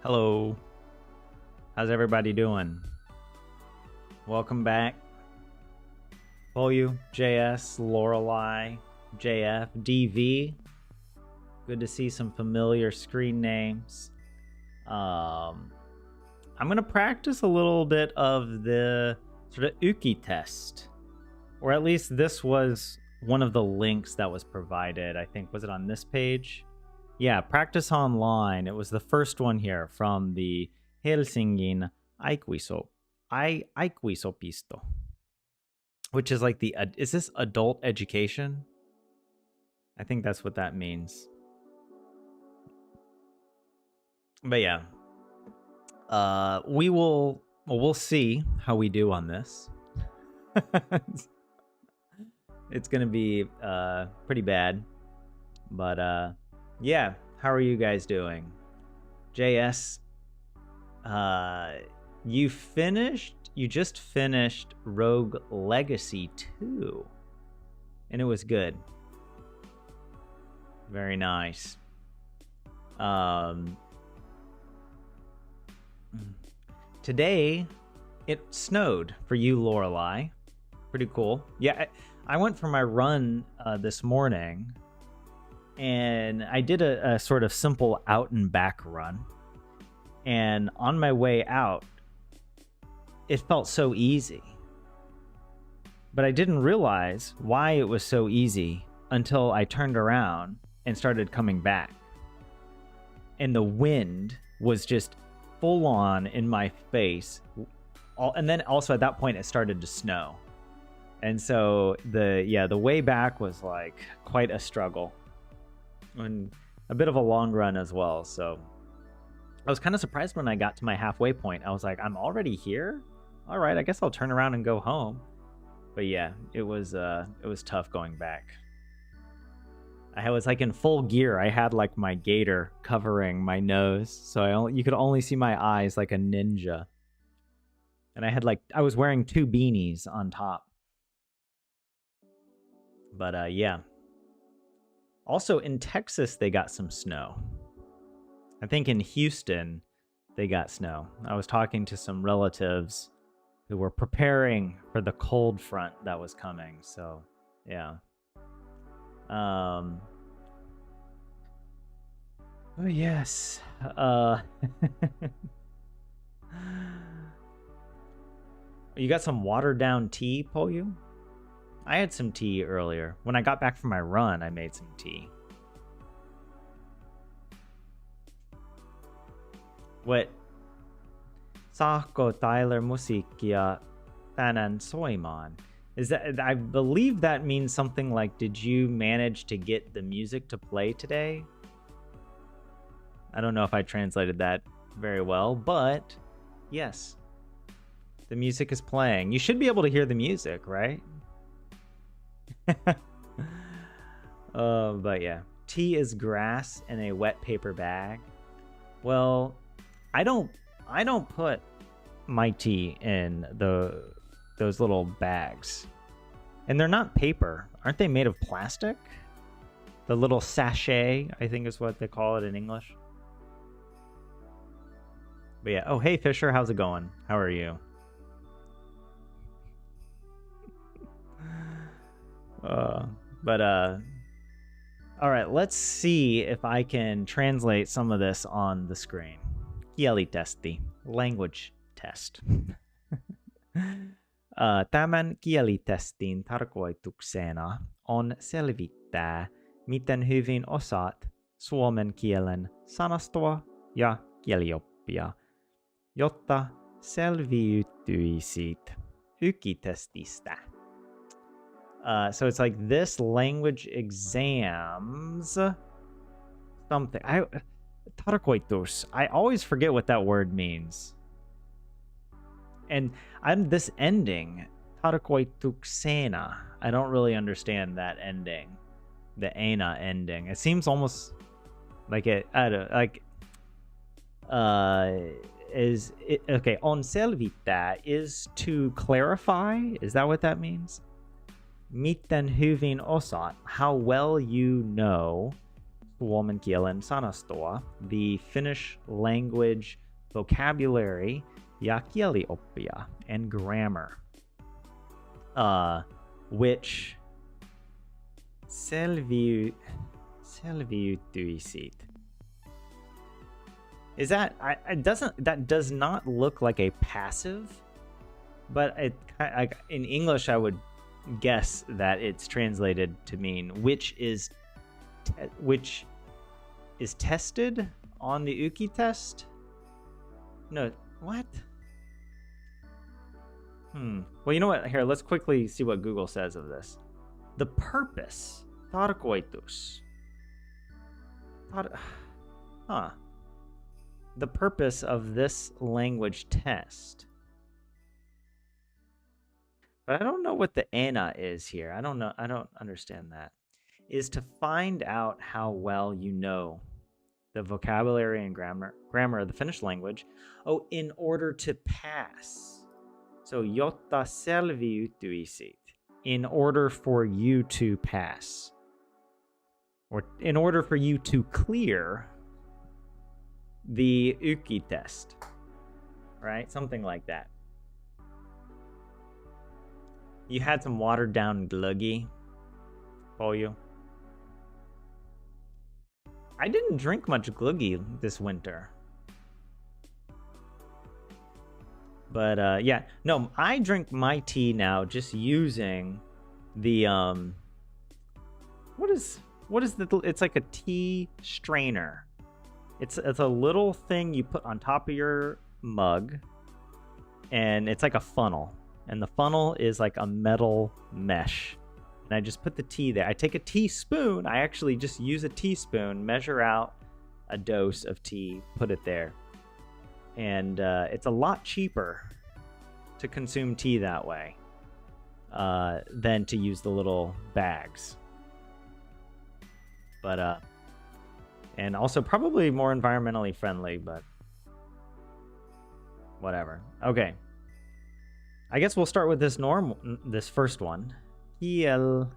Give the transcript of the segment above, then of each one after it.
Hello. How's everybody doing? Welcome back. Polyu, JS, Lorelei, JF, DV. Good to see some familiar screen names. I'm going to practice a little bit of the sort of Uki test. Or at least this was one of the links that was provided. I think, was it on this page? Yeah, practice online. It was the first one here from the Helsingin Aikuisopisto, which is like the, is this adult education? I think that's what that means. But yeah, we'll see how we do on this. It's gonna be pretty bad, but yeah, how are you guys doing? JS, you just finished Rogue Legacy 2, and it was good. Very nice. Today, it snowed for you, Lorelei. Pretty cool. Yeah, I went for my run this morning, and I did a sort of simple out and back run. And on my way out, it felt so easy. But I didn't realize why it was so easy until I turned around and started coming back. And the wind was just full on in my face. And then also at that point, it started to snow. And so the way back was like quite a struggle. And a bit of a long run as well. So I was kind of surprised when I got to my halfway point. I was like, I'm already here? All right, I guess I'll turn around and go home. But yeah, it was tough going back. I was like in full gear. I had like my gaiter covering my nose, so you could only see my eyes like a ninja. And I was wearing 2 beanies on top. But yeah. Also in Texas, they got some snow. I think in Houston, they got snow. I was talking to some relatives who were preparing for the cold front that was coming. So, yeah. Oh, yes. You got some watered down tea, Polyu? I had some tea earlier. When I got back from my run, I made some tea. What? Saako Tyler musiikkia tänään soimaan. Is that? I believe that means something like, did you manage to get the music to play today? I don't know if I translated that very well, but yes. The music is playing. You should be able to hear the music, right? But yeah, tea is grass in a wet paper bag. Well, I don't put my tea in those little bags, and they're not paper. Aren't they made of plastic? The little sachet, I think is what they call it in English. But yeah. Oh, hey Fisher, how's it going? How are you? All right, let's see if I can translate some of this on the screen. Kielitesti, language test. Tämän kielitestin tarkoituksena on selvittää, miten hyvin osaat suomen kielen sanastoa ja kielioppia, jotta selviytyisit ykitestistä. So it's like this language exams something. Tarkoitus. I always forget what that word means. And this ending, tarkoituksena. I don't really understand that ending. The ena ending. It seems almost like it. I don't like. Is it okay? On selvittää is to clarify. Is that what that means? Miten hyvin osaat, how well you know suomen kielen sanastoa, the Finnish language vocabulary ja kielioppia and grammar, which selviytyisit. Is that that does not look like a passive, but in English I would guess that it's translated to mean which is tested on the Uki test. No, what? Well, you know what? Here, let's quickly see what Google says of this. The purpose, tarkoitus. The purpose of this language test. But I don't know what the ENA is here. I don't know. I don't understand that. Is to find out how well you know the vocabulary and grammar of the Finnish language. Oh, in order to pass. So, jotta selviytyisit. In order for you to pass. Or in order for you to clear the Uki test. Right? Something like that. You had some watered down gluggy for you. I didn't drink much gluggy this winter. But yeah, no, I drink my tea now just using the what is the, it's like a tea strainer. It's a little thing you put on top of your mug, and it's like a funnel. And the funnel is like a metal mesh. And I just put the tea there. I take a teaspoon. I actually just use a teaspoon, measure out a dose of tea, put it there. And it's a lot cheaper to consume tea that way than to use the little bags. But, and also probably more environmentally friendly, but whatever. Okay. I guess we'll start with this first one. Kielalis.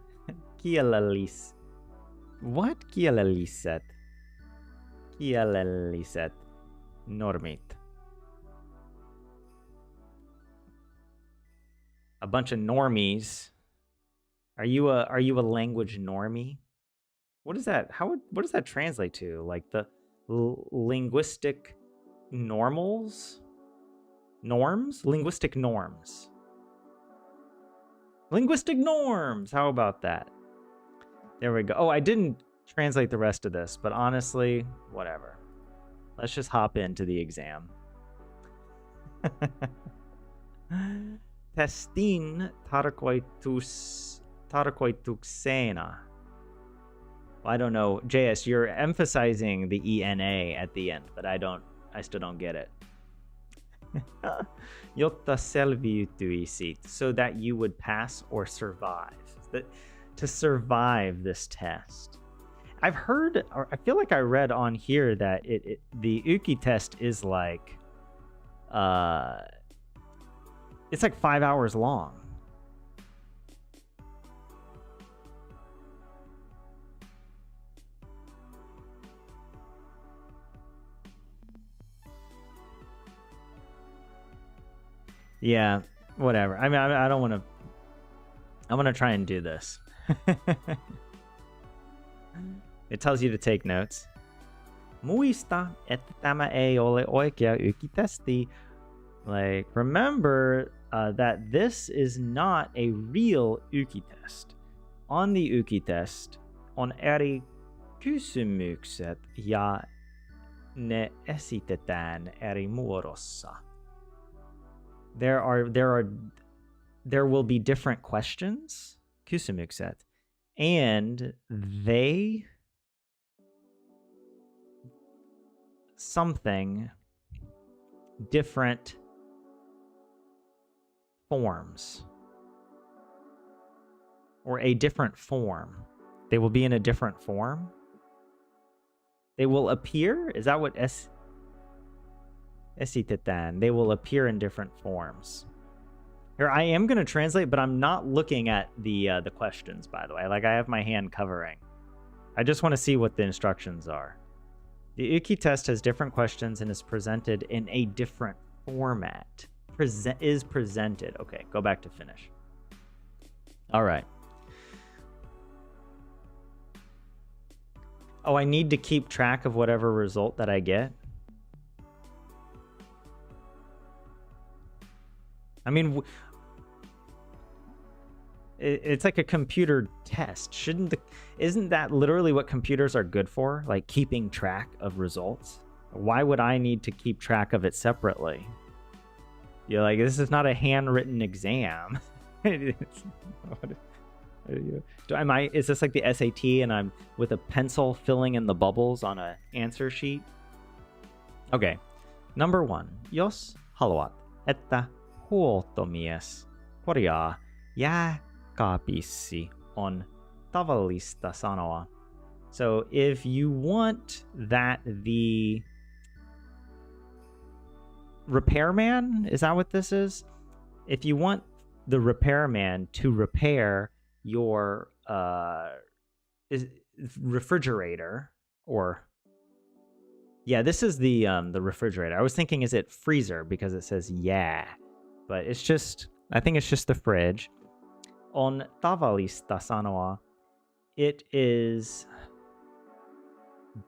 What? Kielaliset. Kielaliset. Normit. A bunch of normies. Are you a language normie? What is that? What does that translate to? Like the linguistic normals? Norms? Linguistic norms. Linguistic norms! How about that? There we go. Oh, I didn't translate the rest of this, but honestly, whatever. Let's just hop into the exam. Testin tarkoituksena. Well, I don't know. JS, you're emphasizing the ENA at the end, but I still don't get it. Jotta selviytyisit, so that you would pass or survive. To survive this test. I've heard, or I feel like I read on here that the Uki test is like, it's like 5 hours long. Yeah, whatever. I mean, I don't want to. I'm gonna try and do this. It tells you to take notes. Muista, että tämä ei ole oikea ykitesti. Like, remember that this is not a real Uki test. On the Uki test, on eri kysymykset ja ne esitetään eri muodossa. There will be different questions, kysymykset, and they something different forms or a different form. They will be in a different form. They will appear. Is that what esitetään? They will appear in different forms. Here, I am going to translate, but I'm not looking at the questions, by the way. Like, I have my hand covering. I just want to see what the instructions are. The Uki test has different questions and is presented in a different format. Is presented. Okay, go back to Finnish. All right. Oh, I need to keep track of whatever result that I get. I mean, it's like a computer test. Isn't that literally what computers are good for? Like keeping track of results? Why would I need to keep track of it separately? You're like, this is not a handwritten exam. Is this like the SAT and I'm with a pencil filling in the bubbles on an answer sheet? Okay. Number 1. Jos haluat, että huoltomies korjaa jääkaapissasi on tavallista sanoa. So if you want that the repairman, is that what this is? If you want the repairman to repair your refrigerator, or yeah, this is the refrigerator. I was thinking, is it freezer because it says yeah, but it's just, I think it's just the fridge. On tavallista sanoa, it is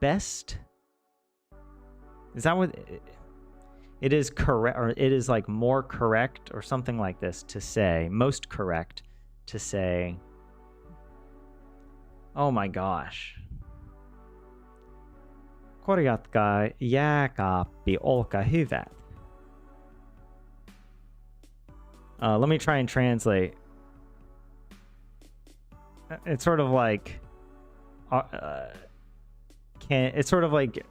best. Is that what it is? Correct, or it is like more correct or something like this to say, most correct to say. Oh my gosh. Korjatkaa jääkaappi, olkaa hyvät. Let me try and translate. It's sort of like, it's sort of like,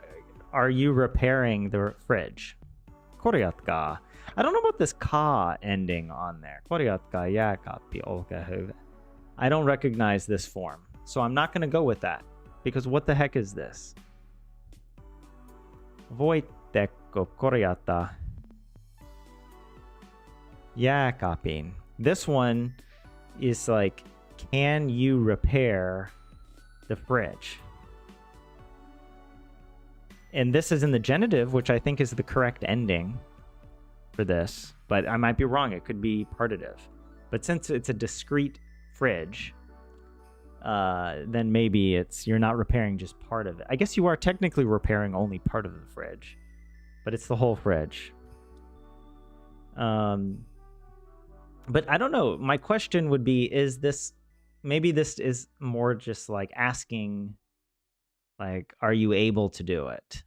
are you repairing the fridge? Korjatkaa. I don't know about this ka ending on there. Korjatkaa jääkaappi, olkaa hyvät. I don't recognize this form, so I'm not going to go with that, because what the heck is this? Voitteko korjata jääkaapin? This one is like, can you repair the fridge? And this is in the genitive, which I think is the correct ending for this, but I might be wrong. It could be partitive. But since it's a discrete fridge, then maybe you're not repairing just part of it. I guess you are technically repairing only part of the fridge, but it's the whole fridge. But I don't know. My question would be, maybe this is more just like asking, like, are you able to do it?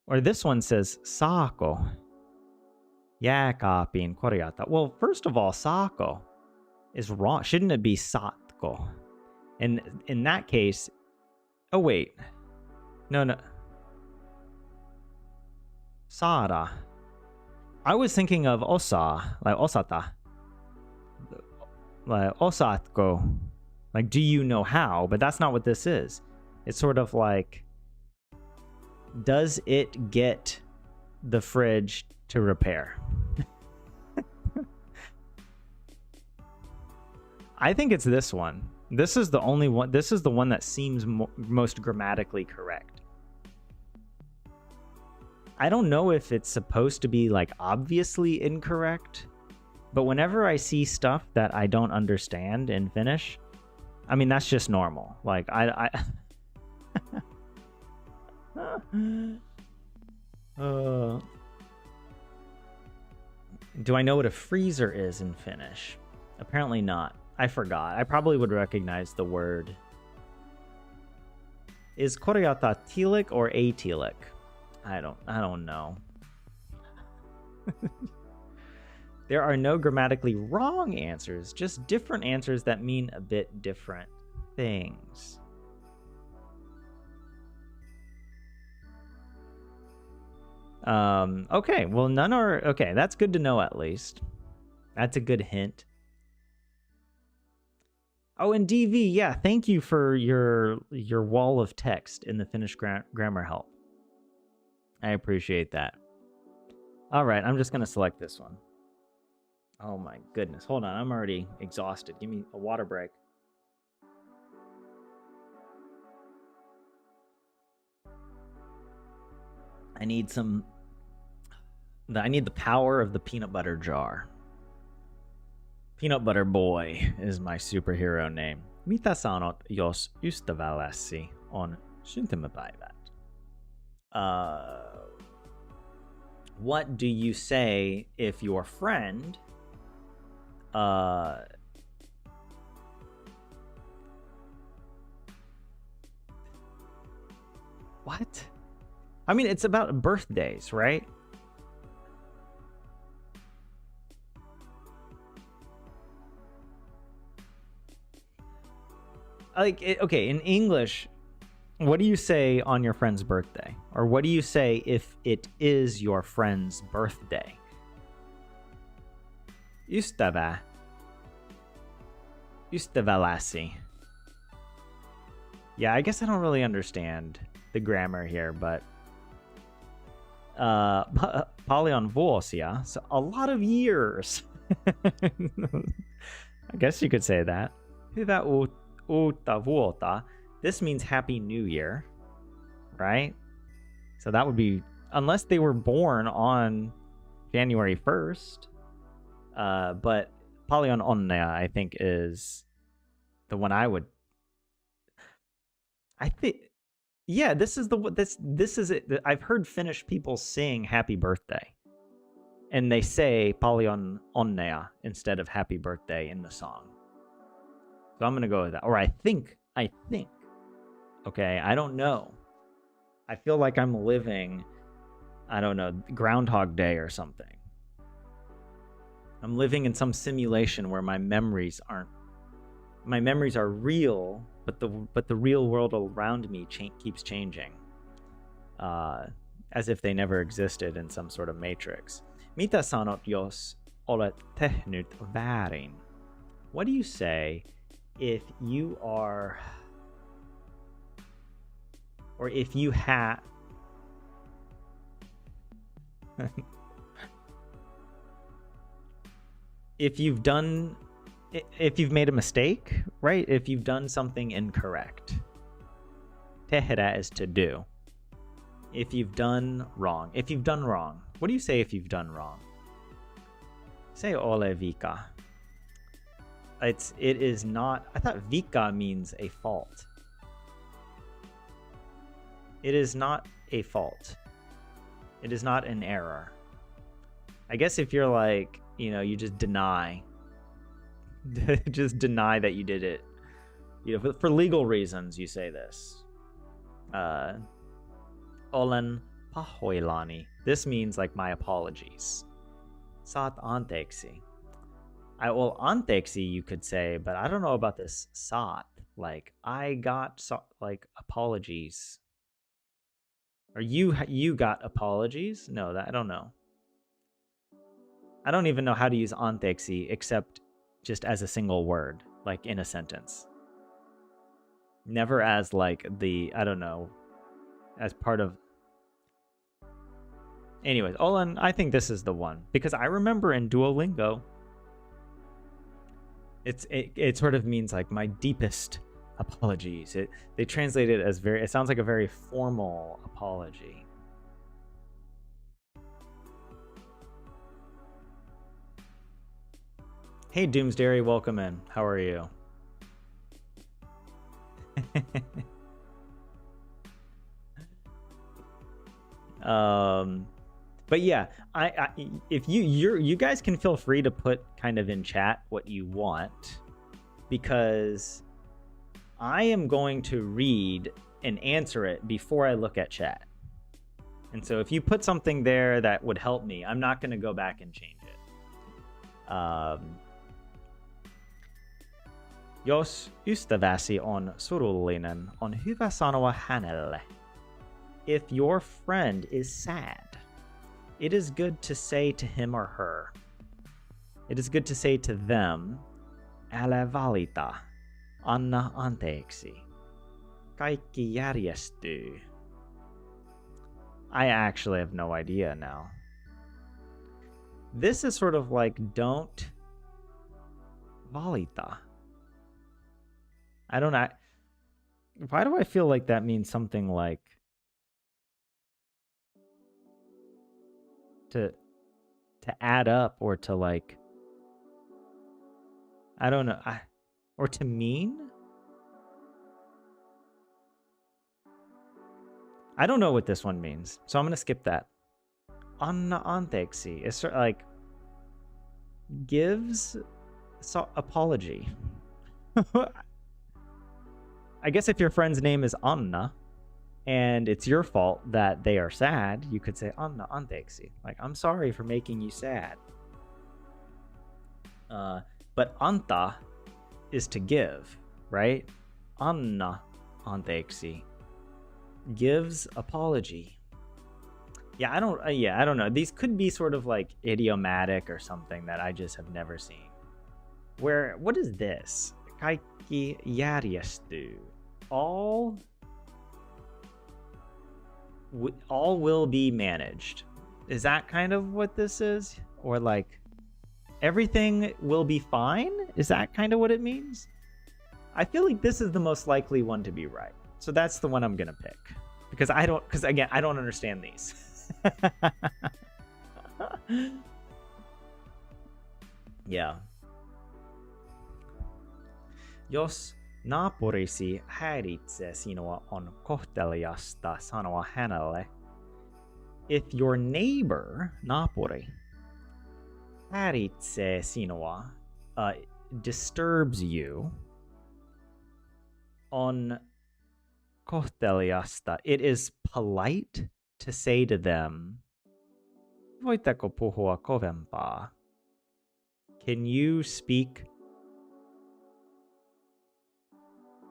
Or this one says, saako jääkaapin korjata. Well, first of all, saako is wrong. Shouldn't it be saatko? And in that case, oh wait, no. Saada. I was thinking of osa, like osata. Like osatko. Like, do you know how? But that's not what this is. It's sort of like, does it get the fridge to repair? I think it's this one. This is the only one. This is the one that seems most grammatically correct. I don't know if it's supposed to be like obviously incorrect, but whenever I see stuff that I don't understand in Finnish, I mean, that's just normal. Like, I do I know what a freezer is in Finnish? Apparently not. I forgot. I probably would recognize the word. Is korjata telic or atelic? I don't know. There are no grammatically wrong answers, just different answers that mean a bit different things. Okay, well, none are... Okay, that's good to know at least. That's a good hint. Oh, and DV, yeah, thank you for your wall of text in the Finnish grammar help. I appreciate that. All right, I'm just going to select this one. Oh my goodness. Hold on. I'm already exhausted. Give me a water break. I need the power of the peanut butter jar. Peanut Butter Boy is my superhero name. Mitä sanot, jos ystävälläsi on syntymäpäivät? What do you say if your friend what? I mean, it's about birthdays, right? Okay, in English, what do you say on your friend's birthday? Or what do you say if it is your friend's birthday? Ystäväläsi. Yeah, I guess I don't really understand the grammar here, but paljon vuosia, so a lot of years. I guess you could say that. Hyvää uutta vuotta. This means Happy New Year, right? So that would be, unless they were born on January 1st. But paljon onnea, I think, is the one I would. I think, yeah, this is it. I've heard Finnish people sing Happy Birthday, and they say paljon onnea instead of Happy Birthday in the song. So I'm gonna go with that. Or I think. Okay, I don't know. I feel like I'm living, I don't know, Groundhog Day or something. I'm living in some simulation where my memories are real, but the real world around me keeps changing, as if they never existed in some sort of matrix. Mitä sanot, jos olet tehnyt väärin? What do you say if you are, or if you have, if you've made a mistake, right? If you've done something incorrect. Tehdä is to do. If you've done wrong. What do you say if you've done wrong? Say ole vika. It is not, I thought vika means a fault. It is not a fault. It is not an error. I guess if you're like, you just deny that you did it. For legal reasons, you say this. Olen pahoillani. This means like my apologies. Saat anteeksi. Well, anteeksi you could say, but I don't know about this saat. Like I got apologies. Or you got apologies? No, I don't know. I don't even know how to use anteeksi except just as a single word, like in a sentence. Never as like I don't know, as part of. Anyways, Olan, I think this is the one because I remember in Duolingo, it sort of means like my deepest apologies. They translate it as it sounds like a very formal apology. Hey Doomsdairy, welcome in. How are you? But yeah, if you guys can feel free to put kind of in chat what you want, because I am going to read and answer it before I look at chat. And so if you put something there that would help me, I'm not going to go back and change it. Jos ystäväsi on surullinen, on hyvä sanoa hänelle. If your friend is sad, it is good to say to him or her. It is good to say to them, älä valita, anna anteeksi. Kaikki järjestyy. I actually have no idea now. This is sort of like don't Valita. I don't know. Why do I feel like that means something like to add up or to like, I don't know, or to mean? I don't know what this one means, so I'm gonna skip that. Anna anteeksi. It's sort of like gives apology. I guess if your friend's name is Anna and it's your fault that they are sad, you could say Anna anteeksi. Like, I'm sorry for making you sad. But anta is to give, right? Anna anteeksi. Gives apology. Yeah, I don't know. These could be sort of like idiomatic or something that I just have never seen. What is this? Kaikki järjestyy. All will be managed. Is that kind of what this is? Or like everything will be fine? Is that kind of what it means? I feel like this is the most likely one to be right. So that's the one I'm going to pick. Because again, I don't understand these. Yeah. Jos naapurisi häiritsee sinua, on kohteliasta sanoa hänelle. If your neighbor, naapuri, häiritsee sinua, disturbs you, on kohteliasta, it is polite to say to them, voitteko puhua kovempaa? Can you speak?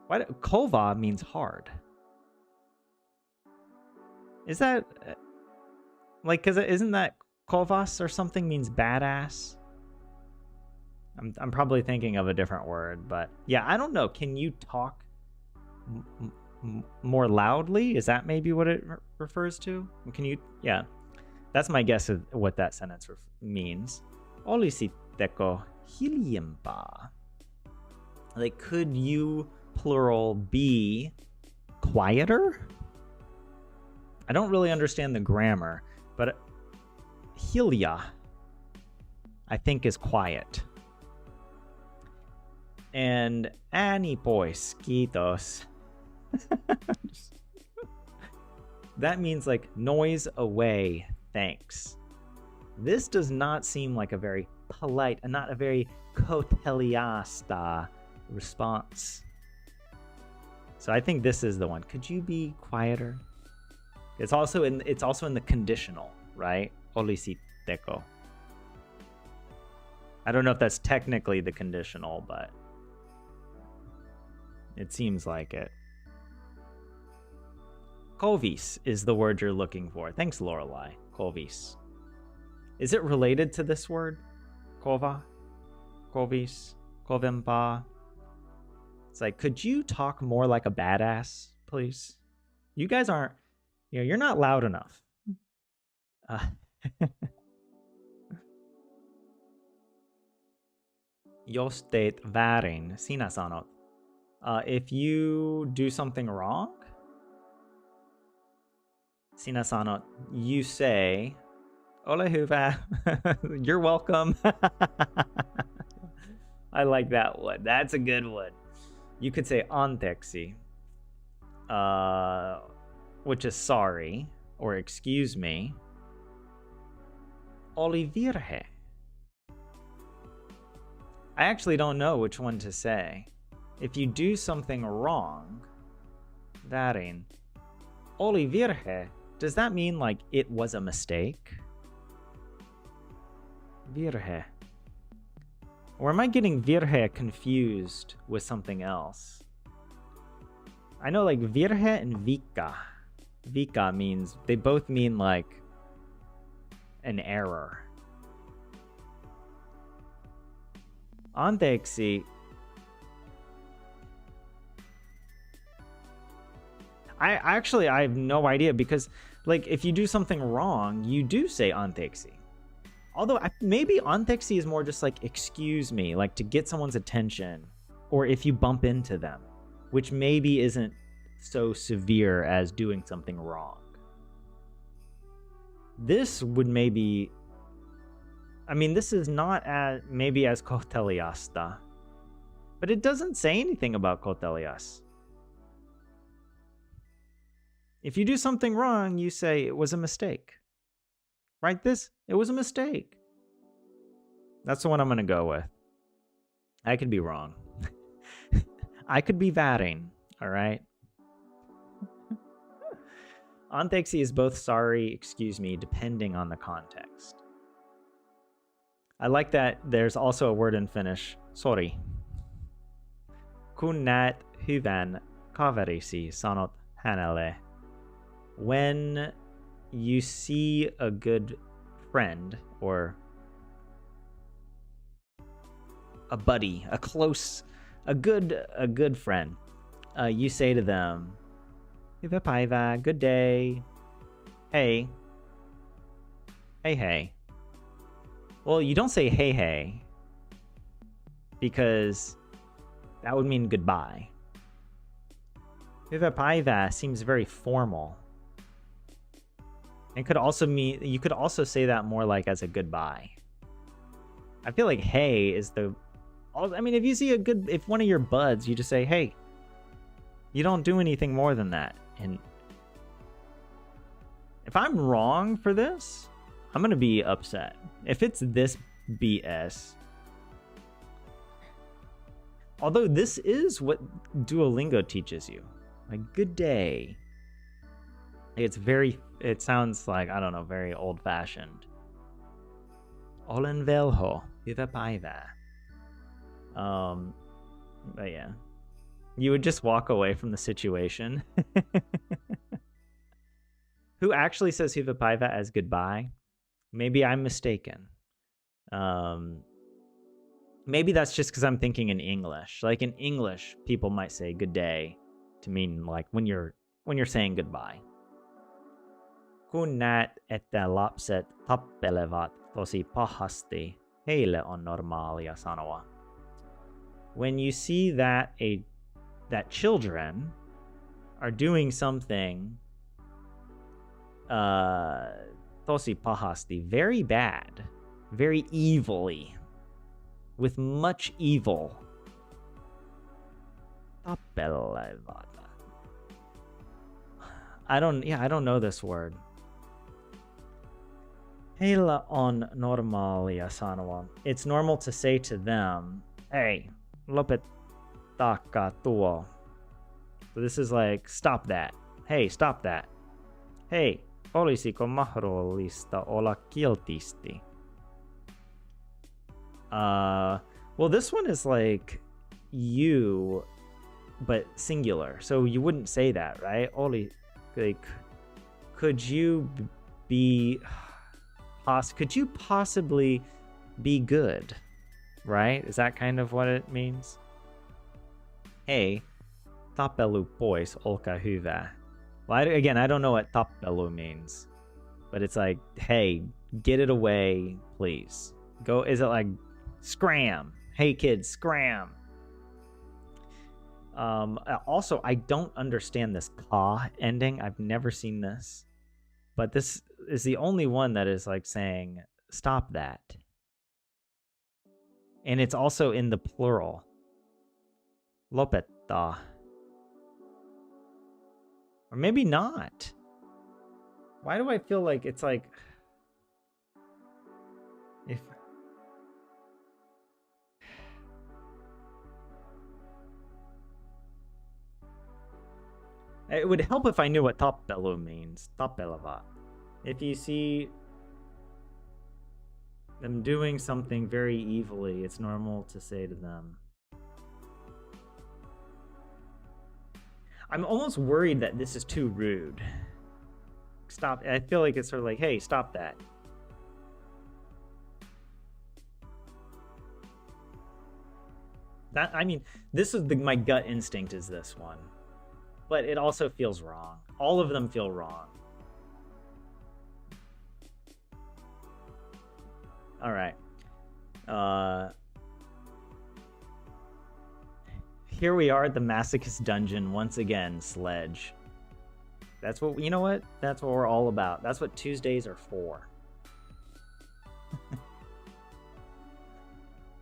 Kova means hard. Is that like, cause isn't that kovas or something means badass? I'm probably thinking of a different word, but yeah, I don't know. Can you talk more loudly? Is that maybe what it refers to? Can you? Yeah, that's my guess of what that sentence means. Olisitteko hiljempaa? Like, could you, plural, be quieter? I don't really understand the grammar, but hilja, I think, is quiet. And ääni pois, kiitos. That means like noise away, thanks. This does not seem like a very polite, and not a very kohteliasta response. So I think this is the one. Could you be quieter? It's also in the conditional, right? Olisitteko. I don't know if that's technically the conditional, but it seems like it. Kovis is the word you're looking for. Thanks, Lorelai. Kovis. Is it related to this word? Kova? Kovis? Kovempaa? It's like, could you talk more like a badass, please? You guys aren't, you're not loud enough. Jos teet väärin, sinä sanot. If you do something wrong, sinä sanot, you say, ole hyvä, you're welcome. I like that one. That's a good one. You could say anteeksi, which is sorry, or excuse me. Oli virhe. I actually don't know which one to say. If you do something wrong, väärin, oli virhe, does that mean like it was a mistake? Virhe. Or am I getting virhe confused with something else? I know like virhe and vika. Vika means, they both mean like an error. Anteeksi. I have no idea, because like if you do something wrong, you do say anteeksi. Although maybe onthexi is more just like excuse me, like to get someone's attention, or if you bump into them, which maybe isn't so severe as doing something wrong. This would maybe, I mean, this is not as maybe as koteliasta, but it doesn't say anything about kotelias. If you do something wrong, you say it was a mistake. Right? It was a mistake. That's the one I'm going to go with. I could be wrong. I could be vatting, all right? Anteeksi is both sorry, excuse me, depending on the context. I like that there's also a word in Finnish, sorry. Kun näet hyvän kaverisi, sanot hänelle. When you see a good friend or a buddy, a good friend, you say to them, hyvää päivää, good day, hey. Well, you don't say hey because that would mean goodbye. Hyvää päivää seems very formal. It could also mean, you could also say that more like as a goodbye. I feel like hey is I mean, if you see if one of your buds, you just say, hey. You don't do anything more than that. And if I'm wrong for this, I'm going to be upset. If it's this BS. Although this is what Duolingo teaches you. Like, good day. It sounds like, I don't know, very old-fashioned. Olen velho, hyvää päivää. But yeah. You would just walk away from the situation. Who actually says hyvää päivää as goodbye? Maybe I'm mistaken. Maybe that's just because I'm thinking in English. Like in English, people might say good day to mean like when you're saying goodbye. Kun näet, että lapset tappelevat tosi pahasti, heille on normaalia sanoa. When you see that children are doing something tosi pahasti, very bad, very evilly, with much evil. Tappelevat. I don't know this word. Heillä on normaalia sanoa. It's normal to say to them, hey, lopettakaa tuo. So this is like, stop that. Hey, stop that. Hey, olisiko mahdollista olla kiltisti? Well, this one is like you, but singular. So you wouldn't say that, right? Oli, like, could you possibly be good? Right? Is that kind of what it means? Hey, tappelu pois, olkaa hyvä. Well, I don't know what tappelu means. But it's like, hey, get it away, please. Go, is it like, scram? Hey, kids, scram. Also, I don't understand this ka ending. I've never seen this. But this is the only one that is like saying, stop that. And it's also in the plural. Lopettaa. Or maybe not. Why do I feel like it's like... If... It would help if I knew what tappelu means. Tappeleva. If you see them doing something very evilly, it's normal to say to them. I'm almost worried that this is too rude. Stop. I feel like it's sort of like, hey, stop that. I mean, this is my gut instinct is this one. But it also feels wrong. All of them feel wrong. All right. Here we are at the masochist dungeon once again, Sledge. That's what, you know what? That's what we're all about. That's what Tuesdays are for.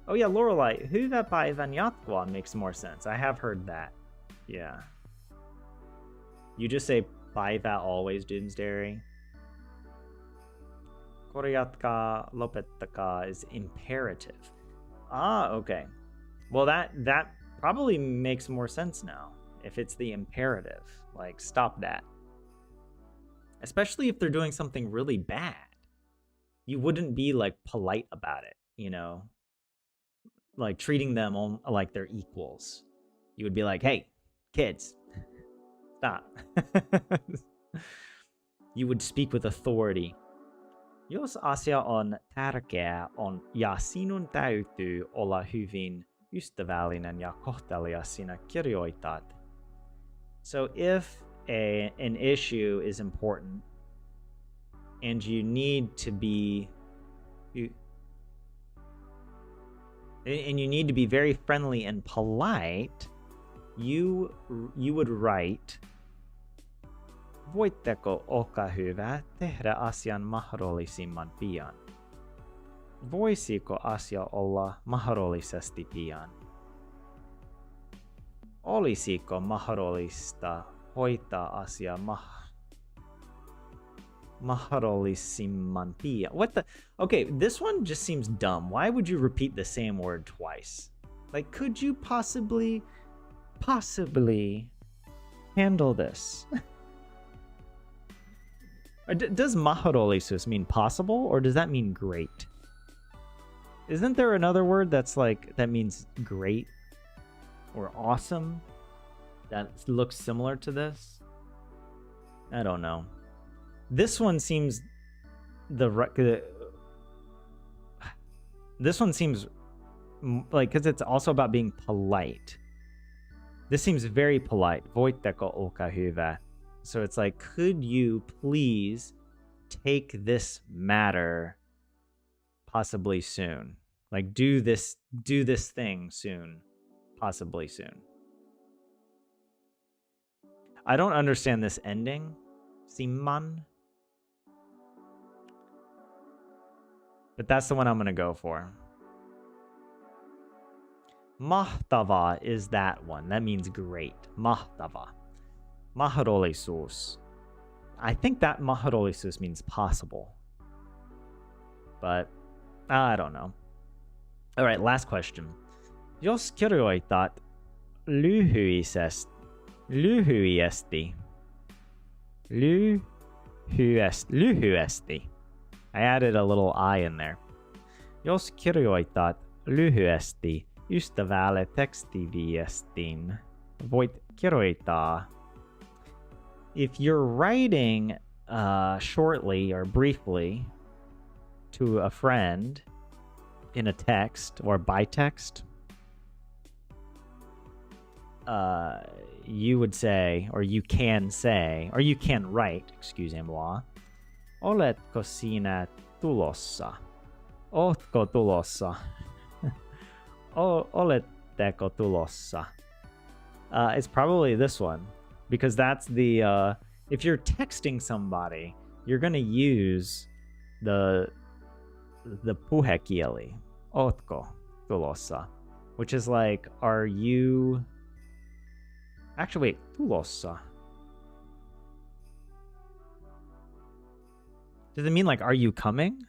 Oh yeah, Lorelai, Hyvä päivän jatkoa makes more sense. I have heard that. Yeah. You just say päivä always, Doomsdairy. Korjatkaa, lopettakaa is imperative. Ah, okay. Well, that probably makes more sense now if it's the imperative. Like, stop that. Especially if they're doing something really bad. You wouldn't be, like, polite about it, you know? Like, treating them like they're equals. You would be like, hey, kids, stop. You would speak with authority. Jos asia on tärkeä ja sinun täytyy olla hyvin ystävällinen ja kohtelias, sinä kirjoitat. So if an issue is important and you need to be very friendly and polite, you would write, voitteko olkaa hyvä tehdä asian mahdollisimman pian? Voisiko asia olla mahdollisesti pian? Olisiko mahdollista hoitaa asia mahdollisimman pian? What the? Okay, this one just seems dumb. Why would you repeat the same word twice? Like, could you possibly handle this? Does mahdollisuus mean possible, or does that mean great? Isn't there another word that's like, that means great or awesome that looks similar to this? I don't know. This one seems this one seems like, because it's also about being polite. This seems very polite. Voitteko olkaa hyvä? So it's like, could you please take this matter possibly soon? Like, do this thing soon, possibly soon. I don't understand this ending. Simman. But that's the one I'm going to go for. Mahtava is that one. That means great. Mahtava. Mahdollisuus. I think that mahdollisuus means possible. But I don't know. All right, last question. Jos kirjoitat lyhyesti. I added a little I in there. Jos kirjoitat lyhyesti ystävälle tekstiviestin, voit kirjoittaa. If you're writing shortly or briefly to a friend in a text or by text, you would say, or you can say, or you can write, excusez-moi, oletko sinä tulossa? Ootko tulossa? Oletteko tulossa? It's probably this one, because that's the if you're texting somebody, you're gonna use the puhekieli, ootko tulossa, which is like, are you? Actually, wait, tulossa. Does it mean like, are you coming?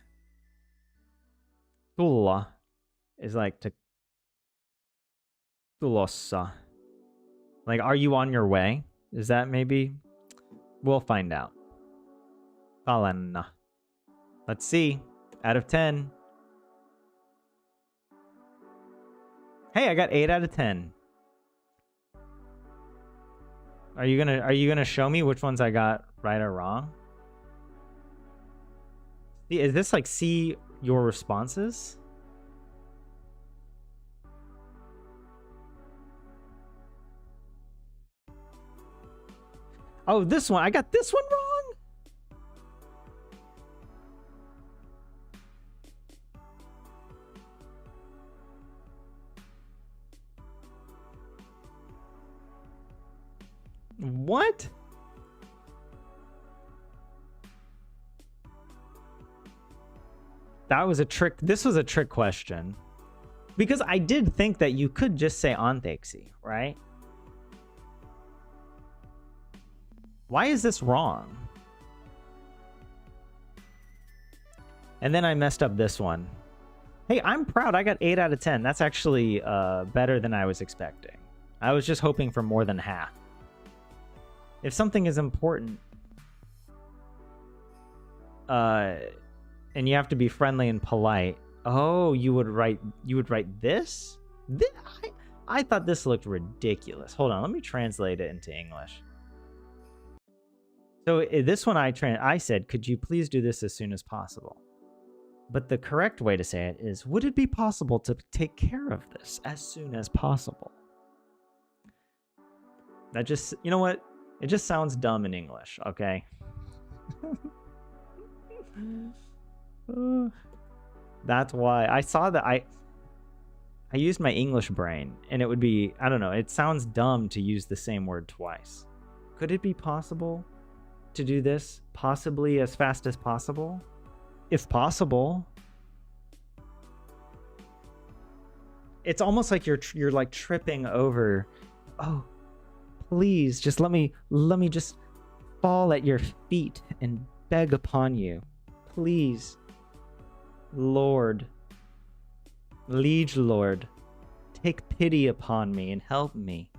Tulla is like to tulossa. Like, are you on your way? Is that maybe? We'll find out. Palenna. Let's see. Out of 10. Hey, I got 8 out of 10. Are you gonna show me which ones I got right or wrong? Is this like, see your responses? Oh, this one. I got this one wrong? What? That was a trick. This was a trick question. Because I did think that you could just say Antexi, right? Why is this wrong? And then I messed up this one. Hey, I'm proud. I got 8 out of 10. That's actually better than I was expecting. I was just hoping for more than half. If something is important, and you have to be friendly and polite. Oh, you would write this? I thought this looked ridiculous. Hold on, let me translate it into English. So this one I said, could you please do this as soon as possible? But the correct way to say it is, would it be possible to take care of this as soon as possible? That just, you know what? It just sounds dumb in English, okay? That's why I saw that I used my English brain, and it would be, I don't know, it sounds dumb to use the same word twice. Could it be possible to do this possibly as fast as possible? If possible. It's almost like you're like tripping over. Oh, please just let me just fall at your feet and beg upon you. Please, Lord, liege Lord, take pity upon me and help me.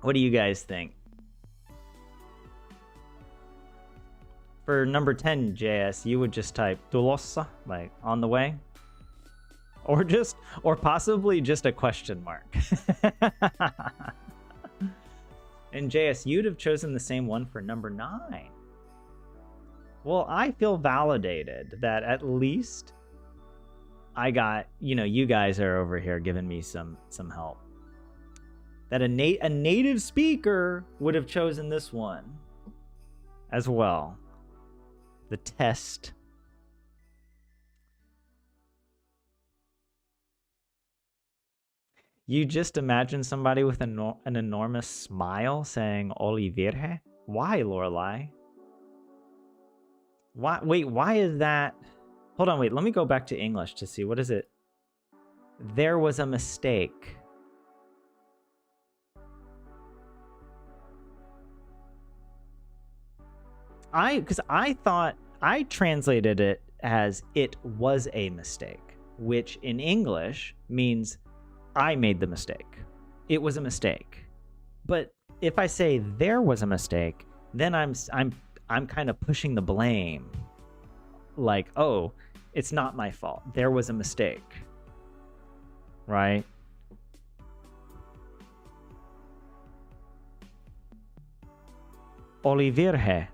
What do you guys think? For number 10, JS, you would just type tulossa, like on the way. Or possibly just a question mark. And JS, you'd have chosen the same one for number 9. Well, I feel validated that at least I got, you guys are over here giving me some help. That a native speaker would have chosen this one as well. The test. You just imagine somebody with an enormous smile saying "Oli Virge"? Why, Lorelai? Why? Wait, why is that? Hold on, wait. Let me go back to English to see. What is it? There was a mistake. Because I thought I translated it as "it was a mistake," which in English means I made the mistake. It was a mistake. But if I say there was a mistake, then I'm kind of pushing the blame. Like, oh, it's not my fault. There was a mistake. Right? Oli Virge.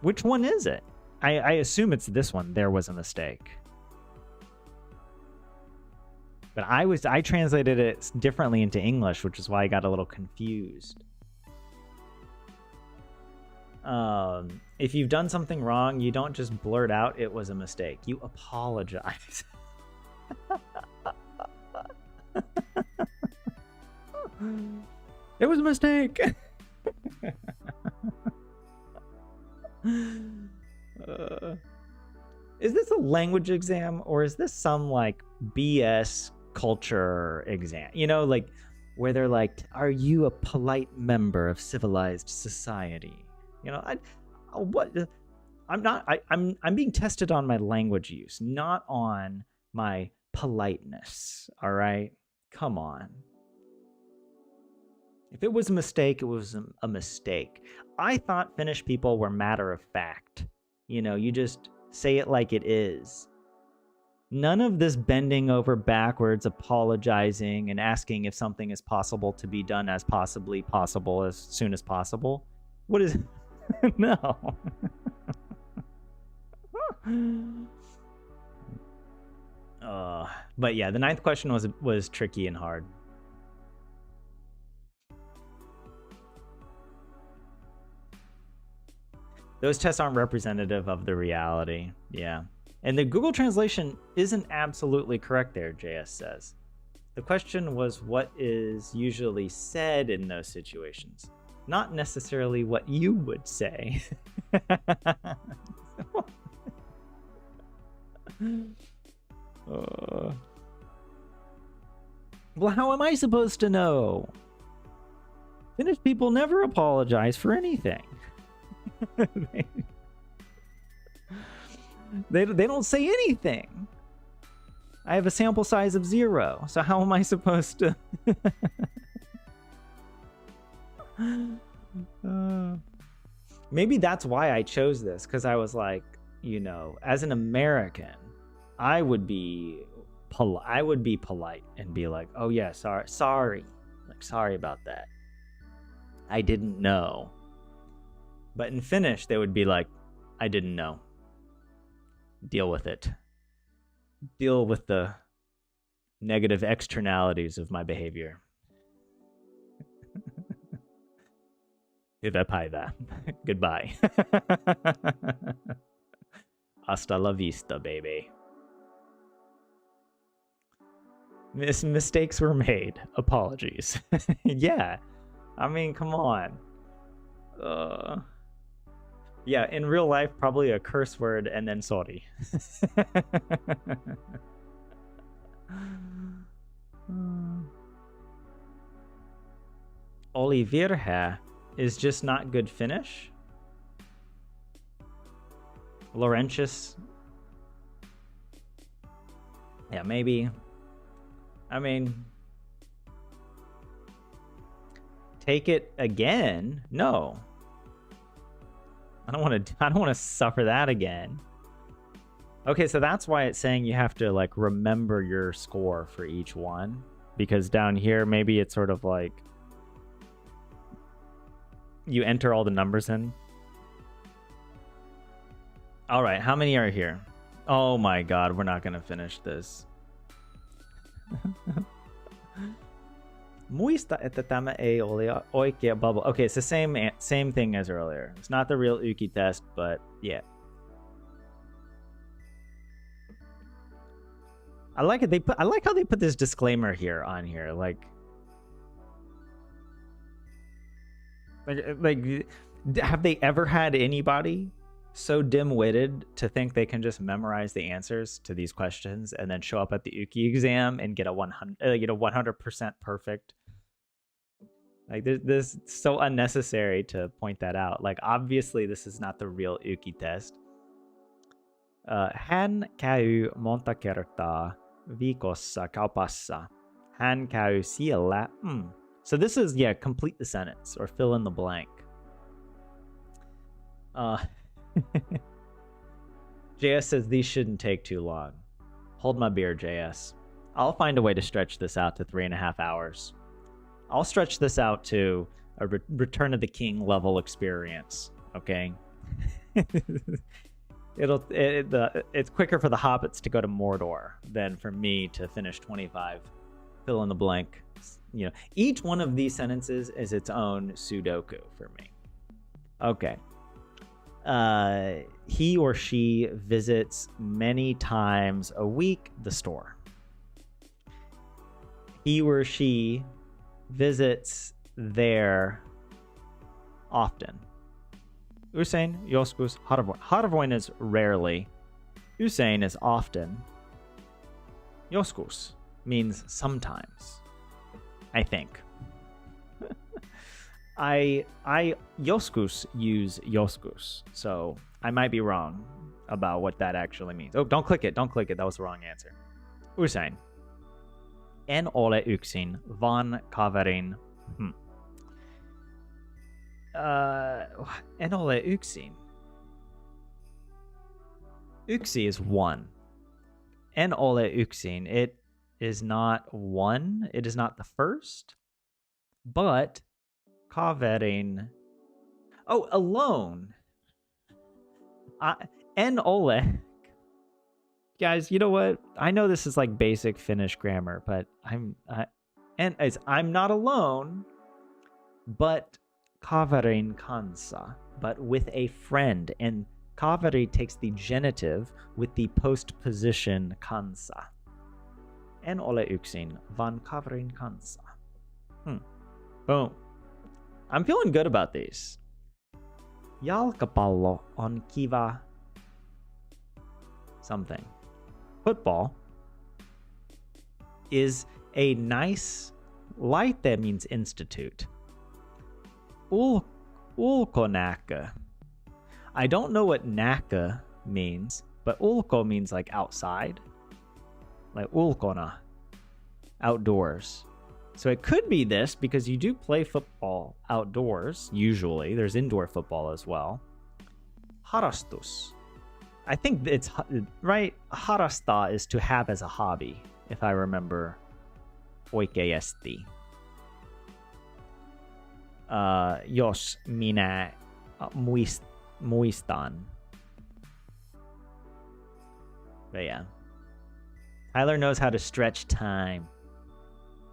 Which one is it? I assume it's this one. There was a mistake. But I translated it differently into English, which is why I got a little confused. If you've done something wrong, you don't just blurt out it was a mistake. You apologize. It was a mistake. Is this a language exam, or is this some like BS culture exam? Like where they're like, are you a polite member of civilized society? I'm being tested on my language use, not on my politeness. All right, come on. If it was a mistake, it was a mistake. I thought Finnish people were matter of fact. You just say it like it is. None of this bending over backwards, apologizing, and asking if something is possible to be done as possibly possible as soon as possible. What is... No. But yeah, the 9th question was tricky and hard. Those tests aren't representative of the reality. Yeah. And the Google translation isn't absolutely correct there, JS says. The question was what is usually said in those situations, not necessarily what you would say. Well, how am I supposed to know? Finnish people never apologize for anything. They don't say anything. I have a sample size of 0, so how am I supposed to? Maybe that's why I chose this, because I was like, you know, as an American, I would be polite and be like, oh yeah, sorry, like sorry about that. I didn't know. But in Finnish, they would be like, I didn't know. Deal with it. Deal with the negative externalities of my behavior. Hyvä päivää. Goodbye. Hasta la vista, baby. Mistakes were made. Apologies. Yeah. I mean, come on. Yeah, in real life, probably a curse word and then sorry. Oli virhe is just not good Finnish. Laurentius. Yeah, maybe. I mean, take it again? No. I don't want to suffer that again. Okay, so that's why it's saying you have to like remember your score for each one, because down here maybe it's sort of like you enter all the numbers in. All right, how many are here? Oh my god, we're not going to finish this. Muista, että tämä ei ole oikea bubble. Okay, it's the same thing as earlier. It's not the real Uki test, but yeah. I like it. I like how they put this disclaimer here on here. Like have they ever had anybody so dim-witted to think they can just memorize the answers to these questions and then show up at the Uki exam and get a 100% perfect? Like this so unnecessary to point that out. Like obviously this is not the real Uki test. Hän käy monta kertaa viikossa kaupassa. Hän käy siellä. So this is, yeah, complete the sentence or fill in the blank. JS says these shouldn't take too long. Hold my beer, JS. I'll find a way to stretch this out to 3.5 hours. I'll stretch this out to a Return of the King level experience. Okay. It's quicker for the hobbits to go to Mordor than for me to finish 25. Fill in the blank. You know, each one of these sentences is its own Sudoku for me. Okay. He or she visits many times a week the store. He or she visits there often. Usein joskus harvoin. Harvoin is rarely. Usein is often. Joskus means sometimes, I think. I joskus use joskus, so I might be wrong about what that actually means. Oh, don't click it. Don't click it. That was the wrong answer. Usein. En ole yksin, vaan kaverin. En ole yksin. Yksi is one. En ole yksin. It is not one. It is not the first. But kaverin. Oh, alone. En ole. Guys, you know what? I know this is like basic Finnish grammar, but I'm not alone, but kaverin kanssa, but with a friend. And Kaveri takes the genitive with the postposition kansa. En ole yksin, van kaverin kansa. Boom. I'm feeling good about these. Jalkapallo on kiva something. Football is a nice light that means institute. Ulkonäkö. I don't know what näkö means, but ulko means like outside. Like ulkona. Outdoors. So it could be this because you do play football outdoors, usually. There's indoor football as well. Harastus. I think it's right. Harasta is to have as a hobby, if I remember oikeasti. Jos minä muistan. But yeah. Tyler knows how to stretch time.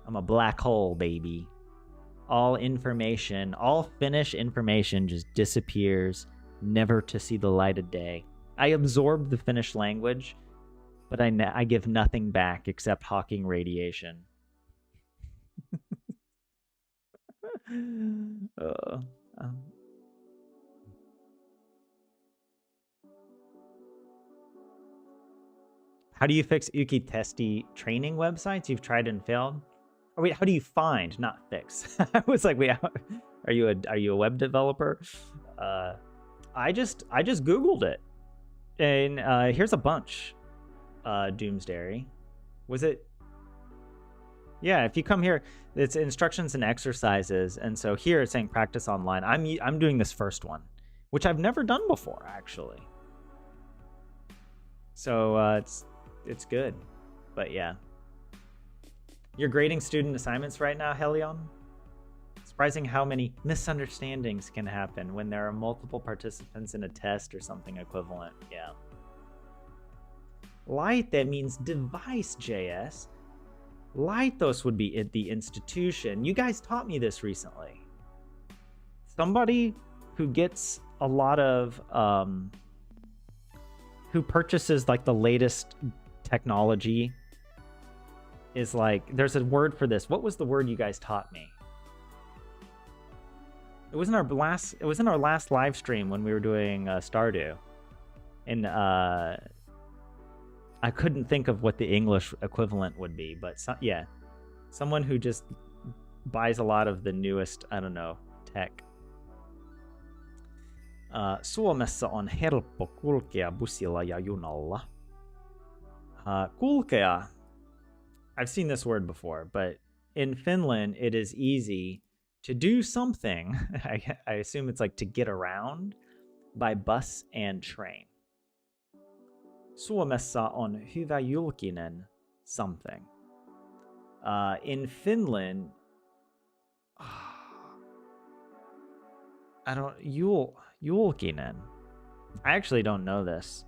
I'm a black hole, baby. All information, all Finnish information just disappears, never to see the light of day. I absorb the Finnish language, but I give nothing back except Hawking radiation. How do you fix Uki Testi training websites you've tried and failed? Oh, wait, how do you find, not fix? I was like, wait, are you a web developer? I just Googled it, and here's a bunch. Doomsday. Was it? Yeah, if you come here, it's instructions and exercises, and so here it's saying practice online. I'm doing this first one, which I've never done before actually. So it's good, but yeah. You're grading student assignments right now, Helion? Surprising how many misunderstandings can happen when there are multiple participants in a test or something equivalent. Yeah. Laite means device, JS. Laitos would be at the institution. You guys taught me this recently. Somebody who gets a lot of, who purchases like the latest technology is like, there's a word for this. What was the word you guys taught me? It was in our last live stream when we were doing Stardew. And I couldn't think of what the English equivalent would be, but yeah. Someone who just buys a lot of the newest, I don't know, tech. Suomessa on helppo kulkea bussilla ja junalla. Kulkea. I've seen this word before, but in Finland, it is easy to do something. I assume it's like to get around by bus and train. Suomessa on hyvä julkinen something. In Finland, julkinen. I actually don't know this,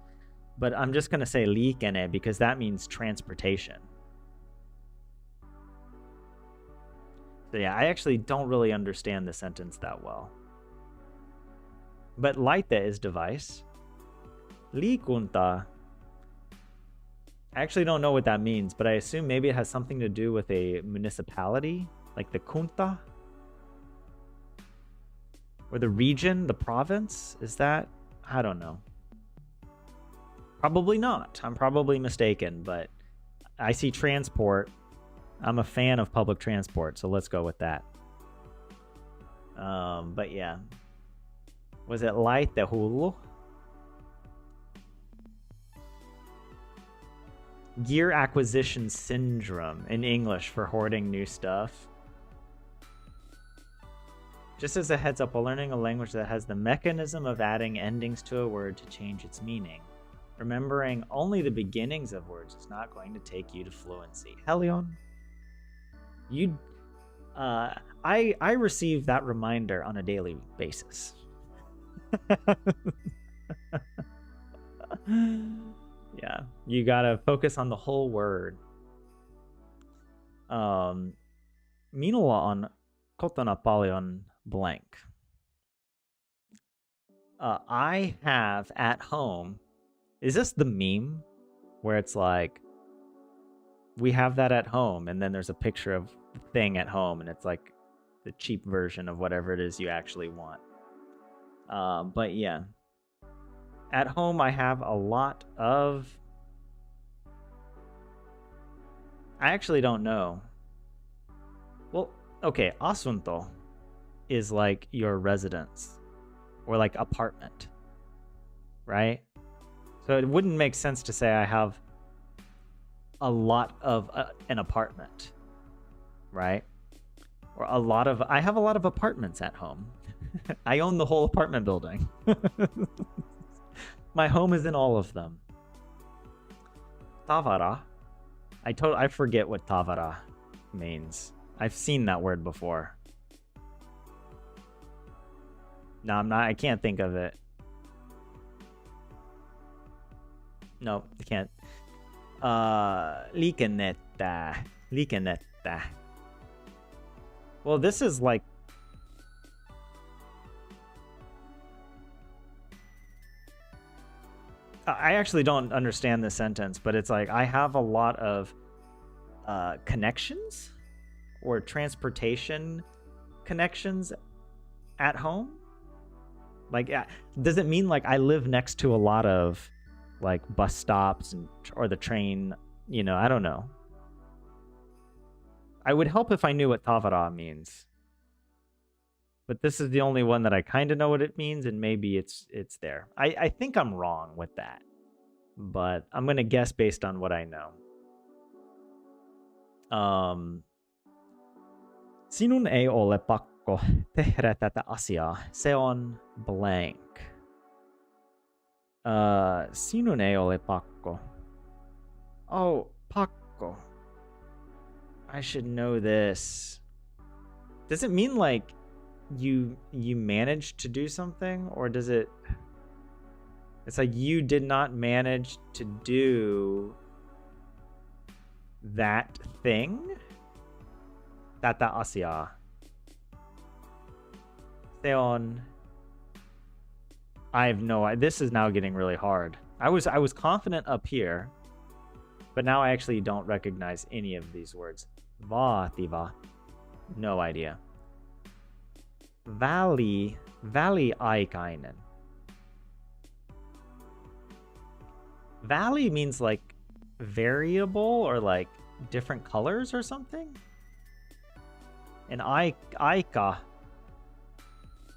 but I'm just gonna say liikenne because that means transportation. So yeah, I actually don't really understand the sentence that well. But laite is device. Liikunta. I actually don't know what that means, but I assume maybe it has something to do with a municipality, like the kunta? Or the region, the province? Is that? I don't know. Probably not. I'm probably mistaken, but I see transport. I'm a fan of public transport, so let's go with that. But yeah. Was it laite hullu? Gear acquisition syndrome in English for hoarding new stuff. Just as a heads up, while learning a language that has the mechanism of adding endings to a word to change its meaning, remembering only the beginnings of words is not going to take you to fluency. Helion, you, I receive that reminder on a daily basis. Yeah, you gotta focus on the whole word. Minulla on kotona paljon blank. I have at home. Is this the meme where it's like we have that at home, and then there's a picture of the thing at home, and it's like the cheap version of whatever it is you actually want. But yeah, at home I have a lot of. I actually don't know. Well, okay, asunto is like your residence or like apartment, right? So it wouldn't make sense to say I have a lot of an apartment, right? Or I have a lot of apartments at home. I own the whole apartment building. My home is in all of them. Tavara. I forget what tavara means. I've seen that word before. No, I can't think of it. No, I can't. Liikennettä. Well, this is like. I actually don't understand this sentence, but it's like I have a lot of connections or transportation connections at home. Like, does it mean like I live next to a lot of like bus stops or the train? You know, I don't know. I would help if I knew what tavara means. But this is the only one that I kind of know what it means, and maybe it's there. I think I'm wrong with that, but I'm gonna guess based on what I know. Sinun ei ole pakko tehdä tätä asiaa. Se on blank. Sinun ei ole pakko. Oh, pakko. I should know this. Does it mean like you managed to do something, or does it? It's like you did not manage to do that thing. Tätä asiaa. Se on. I have no idea. This is now getting really hard. I was confident up here, but now I actually don't recognize any of these words. Vaativa. No idea. Väliaikainen. Valley means like variable or like different colors or something. And aika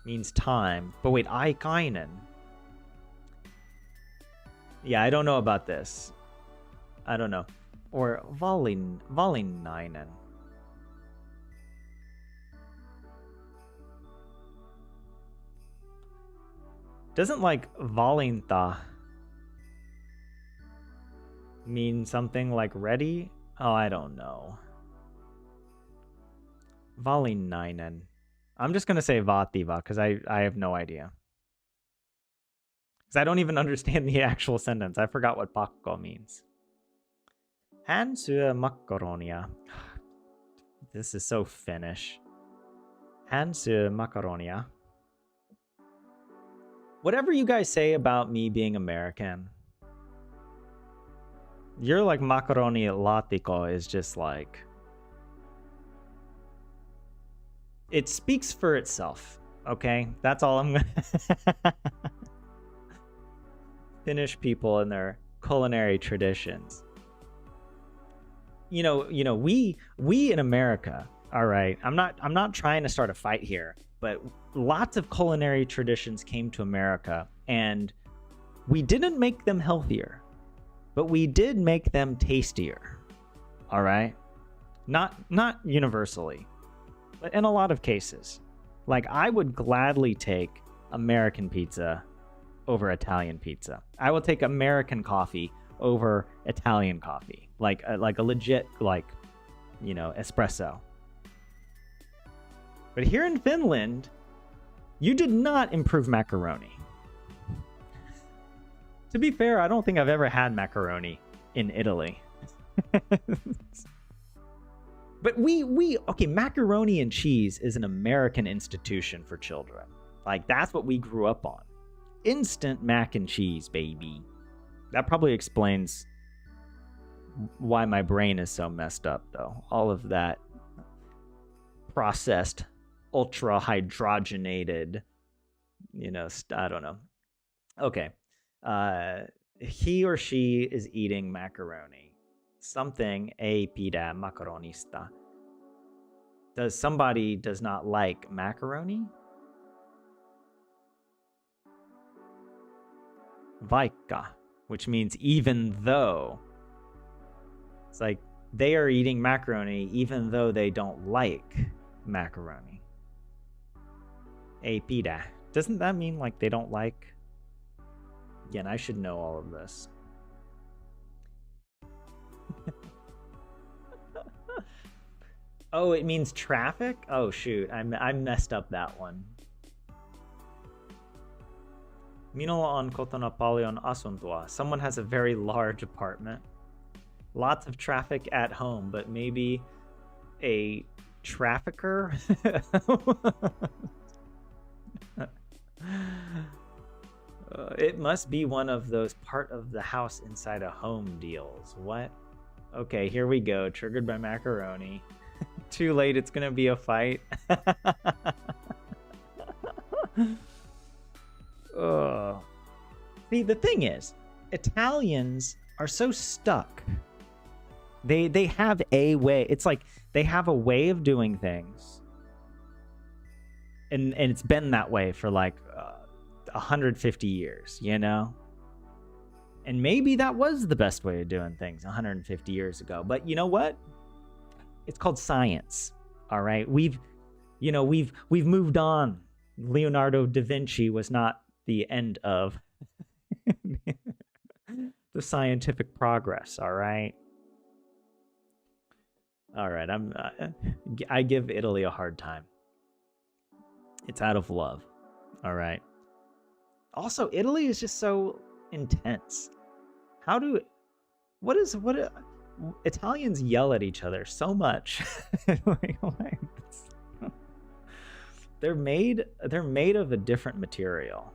means time. But wait, aikainen. Yeah, I don't know about this. I don't know. Or valinainen. Doesn't like valinta mean something like ready? Oh, I don't know. Valinainen. I'm just going to say vaativa because I have no idea. Because I don't even understand the actual sentence. I forgot what pakko means. Hän syö makaronia. This is so Finnish. Hän syö makaronia. Whatever you guys say about me being American, your like macaroni latiko is just like, it speaks for itself. Okay, that's all I'm gonna. Finnish people and their culinary traditions. You know, we in America. All right, I'm not trying to start a fight here, but lots of culinary traditions came to America, and we didn't make them healthier, but we did make them tastier. All right, not universally, but in a lot of cases. Like, I would gladly take American pizza over Italian pizza. I will take American coffee over Italian coffee, like a legit, like, you know, espresso. But here in Finland, you did not improve macaroni. To be fair, I don't think I've ever had macaroni in Italy. But okay, macaroni and cheese is an American institution for children. Like, that's what we grew up on. instant mac and cheese, baby. That probably explains why my brain is so messed up, though. All of that processed, ultra hydrogenated, I don't know. Okay. He or she is eating macaroni. Something a pida macaronista. Somebody does not like macaroni? Vaikka, which means even though. It's like they are eating macaroni even though they don't like macaroni. A pida. Doesn't that mean like they don't like? Again, I should know all of this. Oh, it means traffic? Oh shoot, I messed up that one. Minulla on kotona paljon asuntoa. Someone has a very large apartment. Lots of traffic at home, but maybe a trafficker? It must be one of those part of the house inside a home deals. What? Okay, here we go. Triggered by macaroni. Too late, it's gonna be a fight. See, the thing is, Italians are so stuck. They have a way. It's like they have a way of doing things, and it's been that way for like 150 years, And maybe that was the best way of doing things 150 years ago. But you know what? It's called science. All right, we've moved on. Leonardo da Vinci was not the end of the scientific progress. All right. I give Italy a hard time. It's out of love. All right. Also, Italy is just so intense. Italians yell at each other so much. They're made of a different material.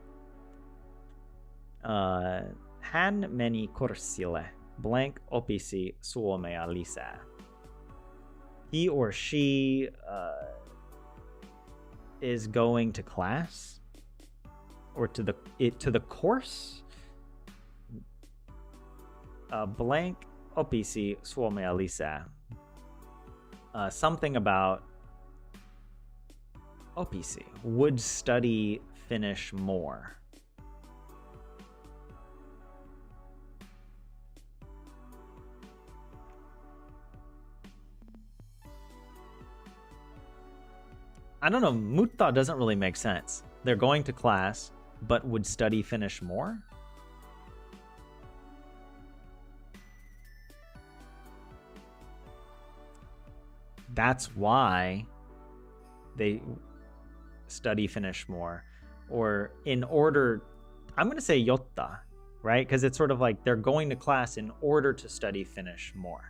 Han meni corsile, blank opisi suomea lisää. He or she is going to class or to the course. Blank opisi suomea lisää. Something about opisi, would study Finnish more. I don't know, mutta doesn't really make sense. They're going to class, but would study Finnish more? That's why they study Finnish more. Or in order, I'm going to say jotta, right? Because it's sort of like they're going to class in order to study Finnish more.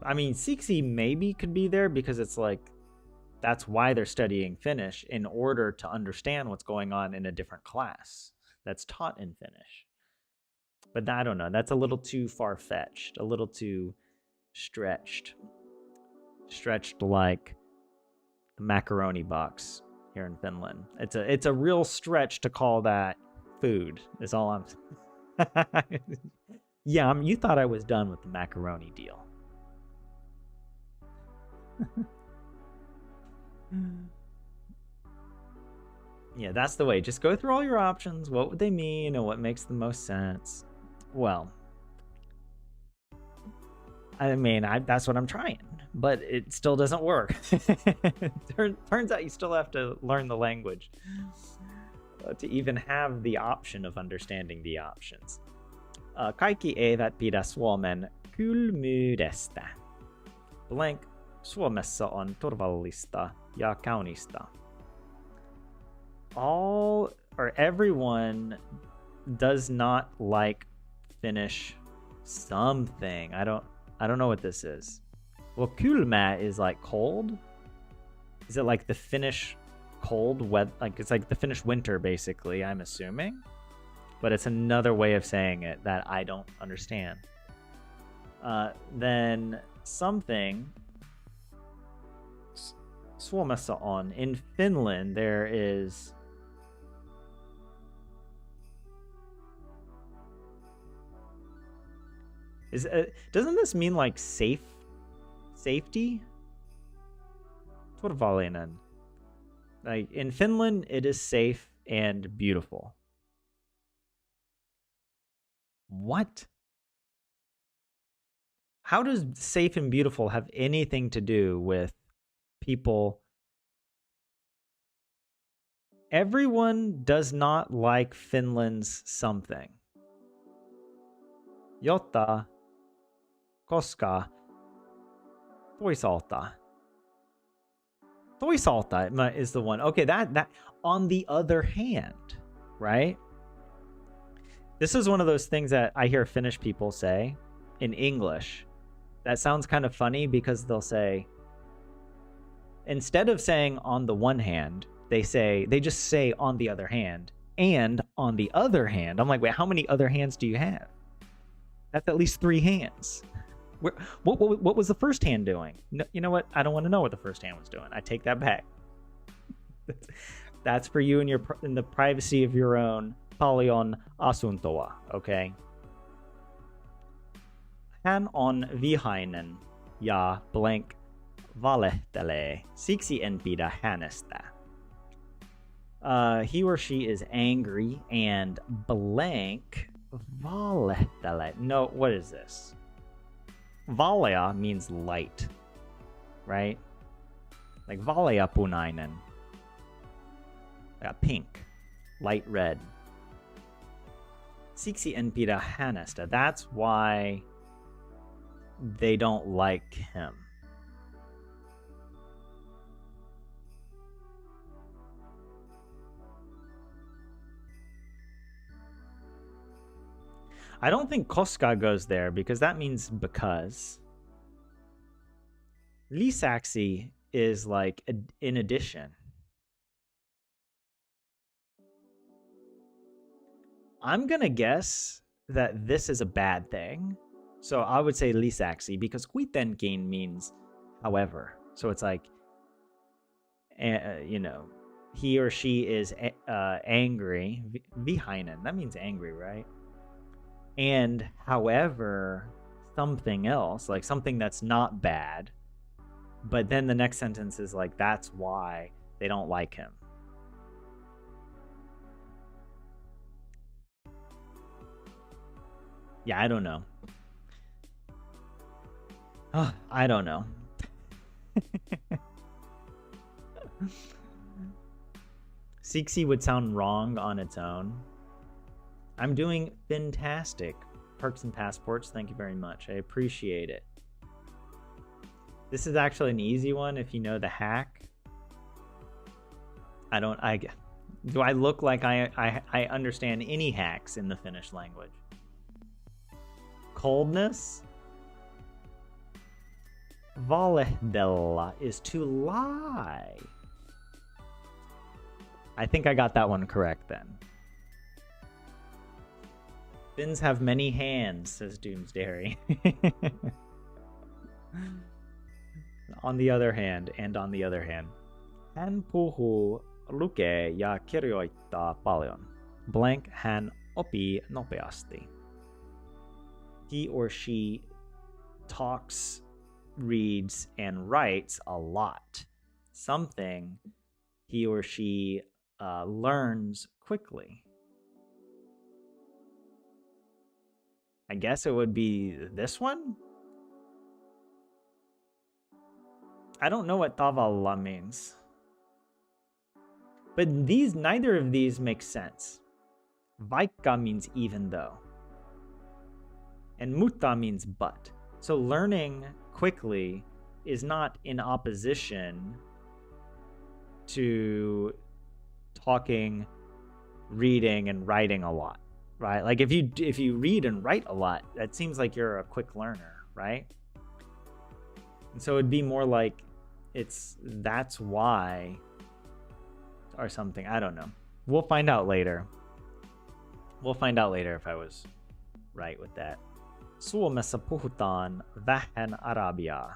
I mean, siksi maybe could be there because it's like, that's why they're studying Finnish, in order to understand what's going on in a different class that's taught in Finnish. But I don't know. That's a little too far-fetched, a little too stretched like the macaroni box here in Finland. It's a real stretch to call that food, is all I'm Yeah, you thought I was done with the macaroni deal. Yeah, that's the way. Just go through all your options. What would they mean and what makes the most sense? Well, I mean, that's what I'm trying, but it still doesn't work. Turns out you still have to learn the language to even have the option of understanding the options. Kaikki eivät pidä Suomen kylmyydestä. Blank, Suomessa on turvallista ja kaunista. All or everyone does not like Finnish something. I don't know what this is. Well, kylmä is like cold. Is it like the Finnish cold weather, like it's like the Finnish winter, basically, I'm assuming. But it's another way of saying it that I don't understand. Then something Suomessa on. In Finland, there is doesn't this mean like safety? Turvallinen. Like in Finland, it is safe and beautiful. What? How does safe and beautiful have anything to do with people? Everyone does not like Finland's something. Jotta, koska, toisaalta. Toisaalta is the one. Okay, that on the other hand, right? This is one of those things that I hear Finnish people say in English. That sounds kind of funny because they'll say, instead of saying on the one hand, they just say on the other hand, and on the other hand. I'm like, wait, how many other hands do you have? That's at least 3 hands. What was the first hand doing? No, you know what? I don't want to know what the first hand was doing. I take that back. That's for you in the privacy of your own paljon asuntoa, okay? Hän on vihainen ja blank valehtelee. Siksi en pidä hänestä. He or she is angry and blank valehtelee. No, what is this? Valea means light, right? Like vaaleapunainen. Pink, light red. Siksi en pidä hänestä. That's why they don't like him. I don't think koska goes there because that means because. Lisäksi is like in addition. I'm gonna guess that this is a bad thing. So I would say lisäksi because kuitenkin means however. So it's like, you know, he or she is angry. Vihainen, that means angry, right? And however, something else, like something that's not bad. But then the next sentence is like, that's why they don't like him. Yeah, I don't know. Oh, I don't know. Siksi would sound wrong on its own. I'm doing fantastic. Perks and passports, thank you very much. I appreciate it. This is actually an easy one if you know the hack. Do I look like I understand any hacks in the Finnish language? Coldness? Valehdella is to lie. I think I got that one correct then. Finns have many hands, says Doomsdairy. On the other hand, hän puhuu, lukee ja kirjoittaa paljon. Blank, hän opii nopeasti. He or she talks, reads, and writes a lot. Something he or she learns quickly. I guess it would be this one? I don't know what tavalla means. But neither of these make sense. Vaikka means even though. And mutta means but. So learning quickly is not in opposition to talking, reading, and writing a lot, right? Like if you read and write a lot, that seems like you're a quick learner, right? And so it'd be more like that's why or something. I don't know. We'll find out later. We'll find out later if I was right with that. Suomessa puhutaan vähän arabiaa.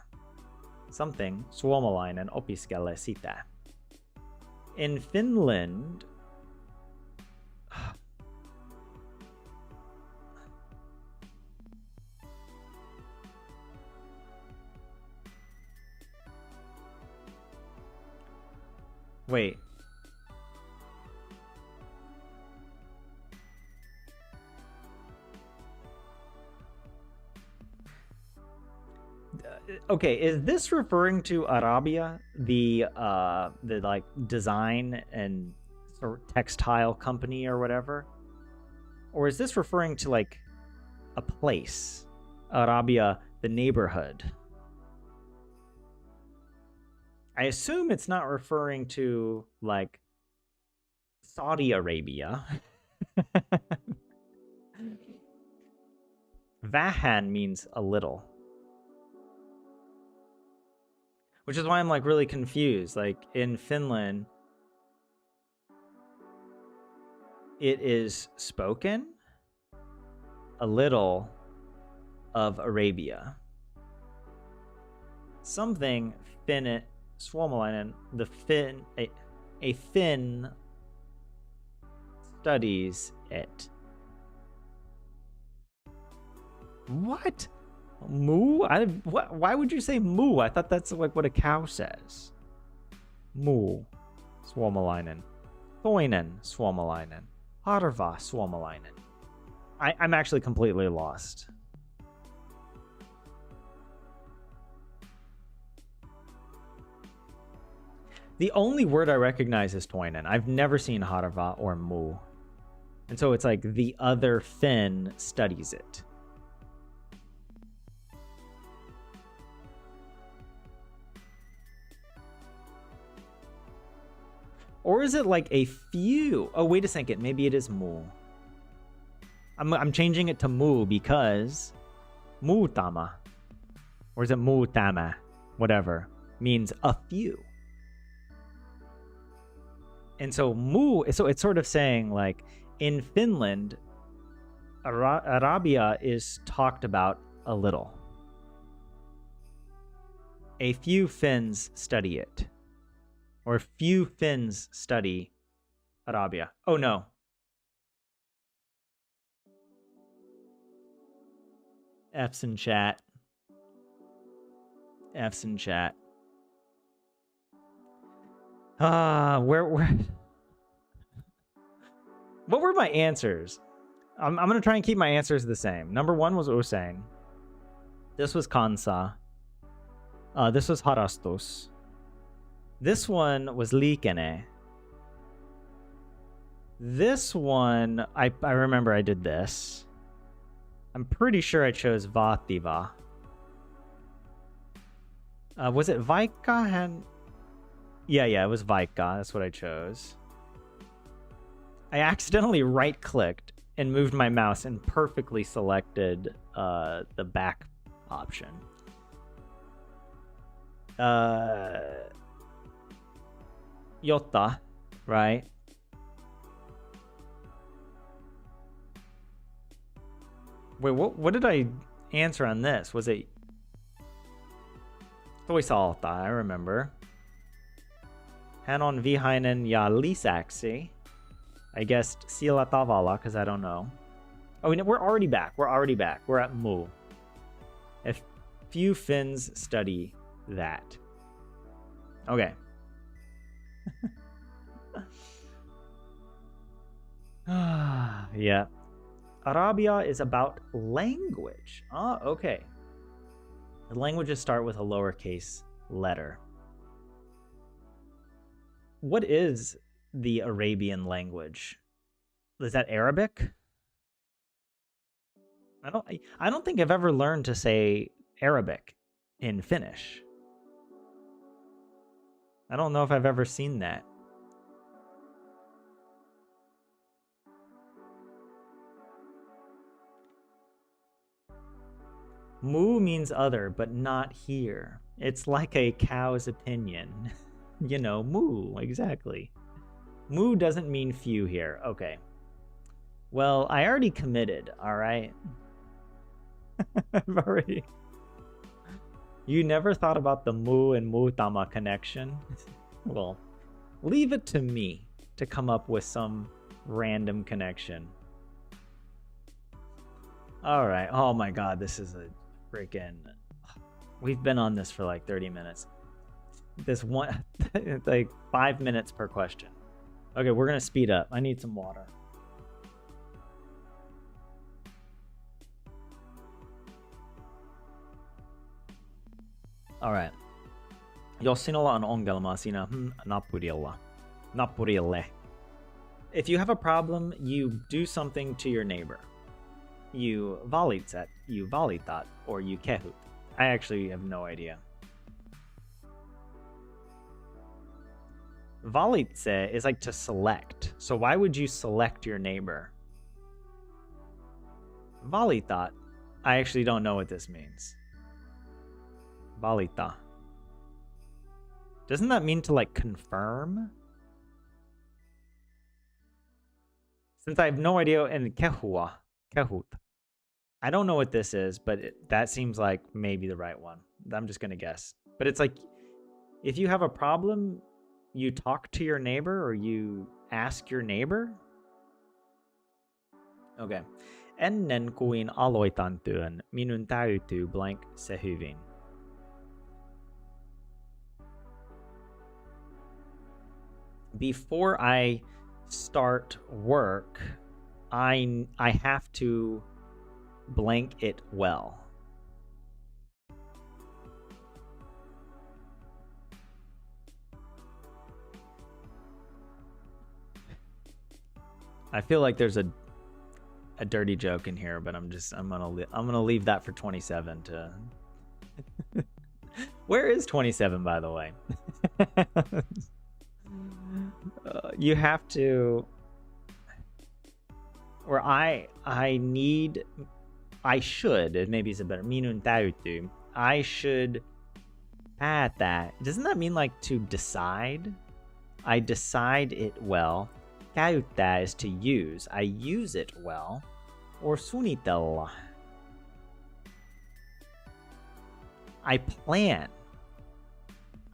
Something suomalainen opiskelee sitä. In Finland, wait. Okay, is this referring to Arabia, the like design and sort of textile company or whatever? Or is this referring to like a place? Arabia, the neighborhood. I assume it's not referring to like Saudi Arabia. Vähän means a little. Which is why I'm like really confused. Like in Finland, it is spoken a little of Arabia. Something Finnish, suomalainen, the Finn, a Finn studies it. What? Moo? Why would you say moo? I thought that's like what a cow says. Moo. Suomalainen. Toinen suomalainen. Harva suomalainen. I'm actually completely lost. The only word I recognize is toinen. I've never seen harva or moo. And so it's like the other Finn studies it. Or is it like a few? Oh, wait a second. Maybe it is moo. I'm changing it to moo because muutama, or is it muutama? Whatever, means a few. And so moo, so it's sort of saying like in Finland, Arabia is talked about a little. A few Finns study it. Or few Finns study Arabia. Oh no. F's in chat. F's in chat. Where what were my answers? I'm gonna try and keep my answers the same. Number 1 was usein. This was kansa. This was harastus. This one was liikenne. This one, I remember I did this. I'm pretty sure I chose vaativa. Was it vaikka? Yeah, it was vaikka. That's what I chose. I accidentally right-clicked and moved my mouse and perfectly selected the back option. Jotta, right? Wait, what did I answer on this? Was it toisaalta? I remember. Hän on vihainen ja lisäksi. I guessed sillä tavalla because I don't know. Oh, we're already back. We're at moo. A few Finns study that. Okay. Yeah. Arabia is about language. Okay. The languages start with a lowercase letter. What is the Arabian language? Is that Arabic? I don't think I've ever learned to say Arabic in Finnish. I don't know if I've ever seen that. Moo means other, but not here. It's like a cow's opinion. You know, moo, exactly. Mu doesn't mean few here. Okay. Well, I already committed, all right? I've already... You never thought about the mu and mutama connection? Well, leave it to me to come up with some random connection. All right. Oh my god, this is a freaking... We've been on this for like 30 minutes. This one... like 5 minutes per question. Okay, we're gonna speed up. I need some water. All right. Jos sinulla on ongelma, sinä naapurille. If you have a problem, you do something to your neighbor. You valitset, you valitat, or you kehut. I actually have no idea. Valitse is like to select. So why would you select your neighbor? Valitat, I actually don't know what this means. Valita. Doesn't that mean to like confirm? Since I have no idea, and kehua, kehut. I don't know what this is, but that seems like maybe the right one. I'm just gonna guess. But it's like, if you have a problem, you talk to your neighbor or you ask your neighbor? Okay. Ennen kuin aloitan työn, minun täytyy blank se hyvin. Before I start work, I have to blank it well. I feel like there's a dirty joke in here, but I'm gonna leave that for 27 to. Where is 27, by the way? You have to. Or I should, maybe it's a better minun täytyy. I should add that. Doesn't that mean like to decide? I decide it well. Käyttää is to use. I use it well. Or suunnitella. I plan.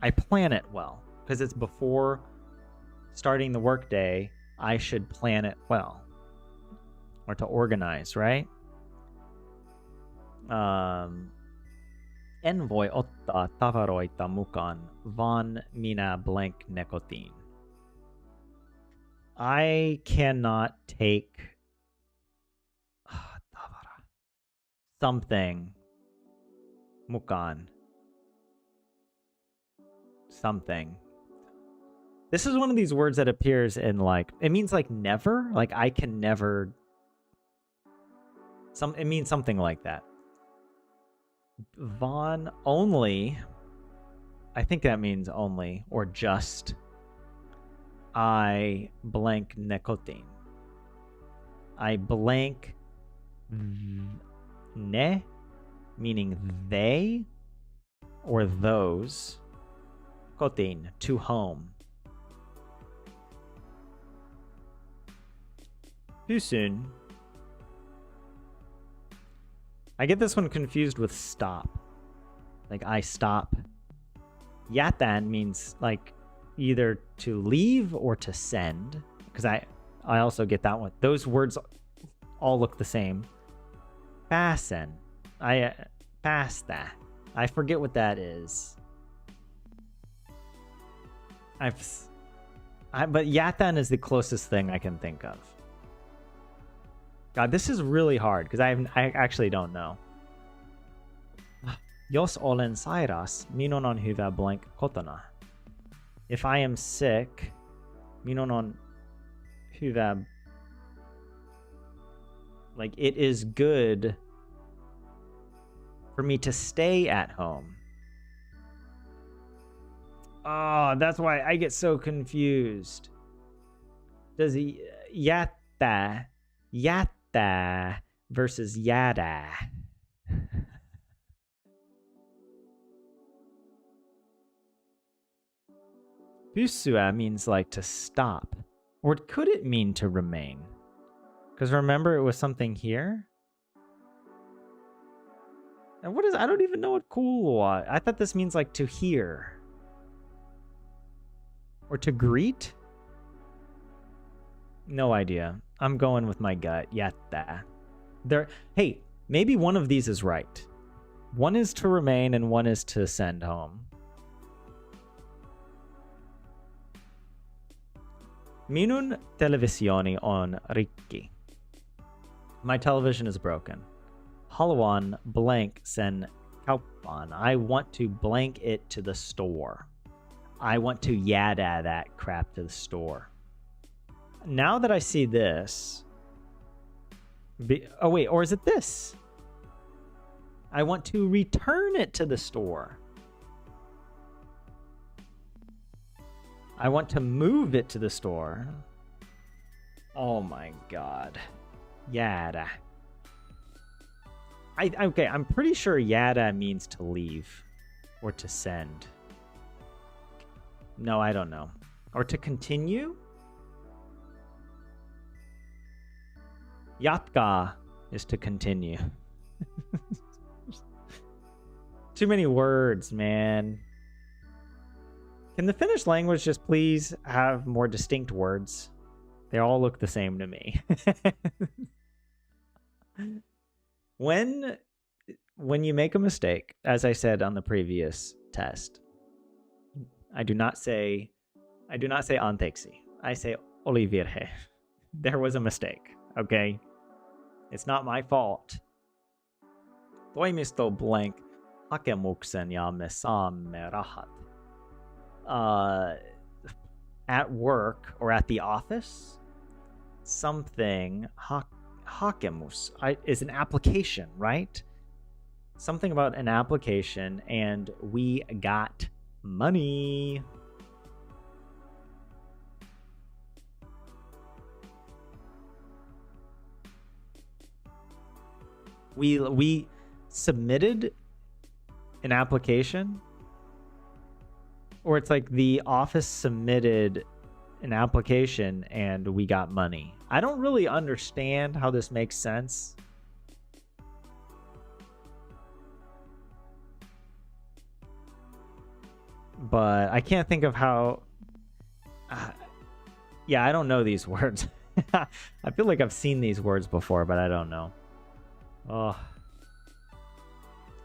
I plan it well. Because it's before starting the workday, I should plan it well. Or to organize, right? En voi ottaa tavaroita mukaan, vaan minä blank ne kotiin. I cannot take something mukaan. Something. This is one of these words that appears in like, it means like never, like I can never. It means something like that. Von only. I think that means only or just. I blank nekotin. I blank ne, meaning they or those. Kotin, to home. Too soon. I get this one confused with stop. Like I stop. Yatan means like either to leave or to send. Because I also get that one. Those words all look the same. Fasten. I pass that. I forget what that is. But yatan is the closest thing I can think of. God, this is really hard because I actually don't know. Jos olen sairas, minun on hyvä blank kotona. If I am sick, minun on hyvä. Like it is good for me to stay at home. Oh, that's why I get so confused. Does he yatta versus yada? Pysyä means like to stop. Or could it mean to remain? Because remember, it was something here. And what is... I don't even know what cool was. I thought this means like to hear. Or to greet? No idea. I'm going with my gut. Yatta. Hey, maybe one of these is right. One is to remain and one is to send home. Minun televisioni on rikki. My television is broken. Haluan blank sen kaupan. I want to blank it to the store. I want to yada that crap to the store. Now that I see this... oh, wait, or is it this? I want to return it to the store. I want to move it to the store. Oh my god. Yada. Okay, I'm pretty sure yada means to leave. Or to send. No, I don't know. Or to continue? Yatka is to continue. Too many words, man. Can the Finnish language just please have more distinct words? They all look the same to me. When you make a mistake, as I said on the previous test, I do not say anteeksi. I say oli virhe. There was a mistake, okay? It's not my fault. Toimisto blank hakemuksen ja me saamme rahat. At work or at the office, something hakemus is an application, right? Something about an application, and we got money. We submitted an application, or it's like the office submitted an application and we got money. I don't really understand how this makes sense. But I can't think of how... yeah, I don't know these words. I feel like I've seen these words before, but I don't know. Oh.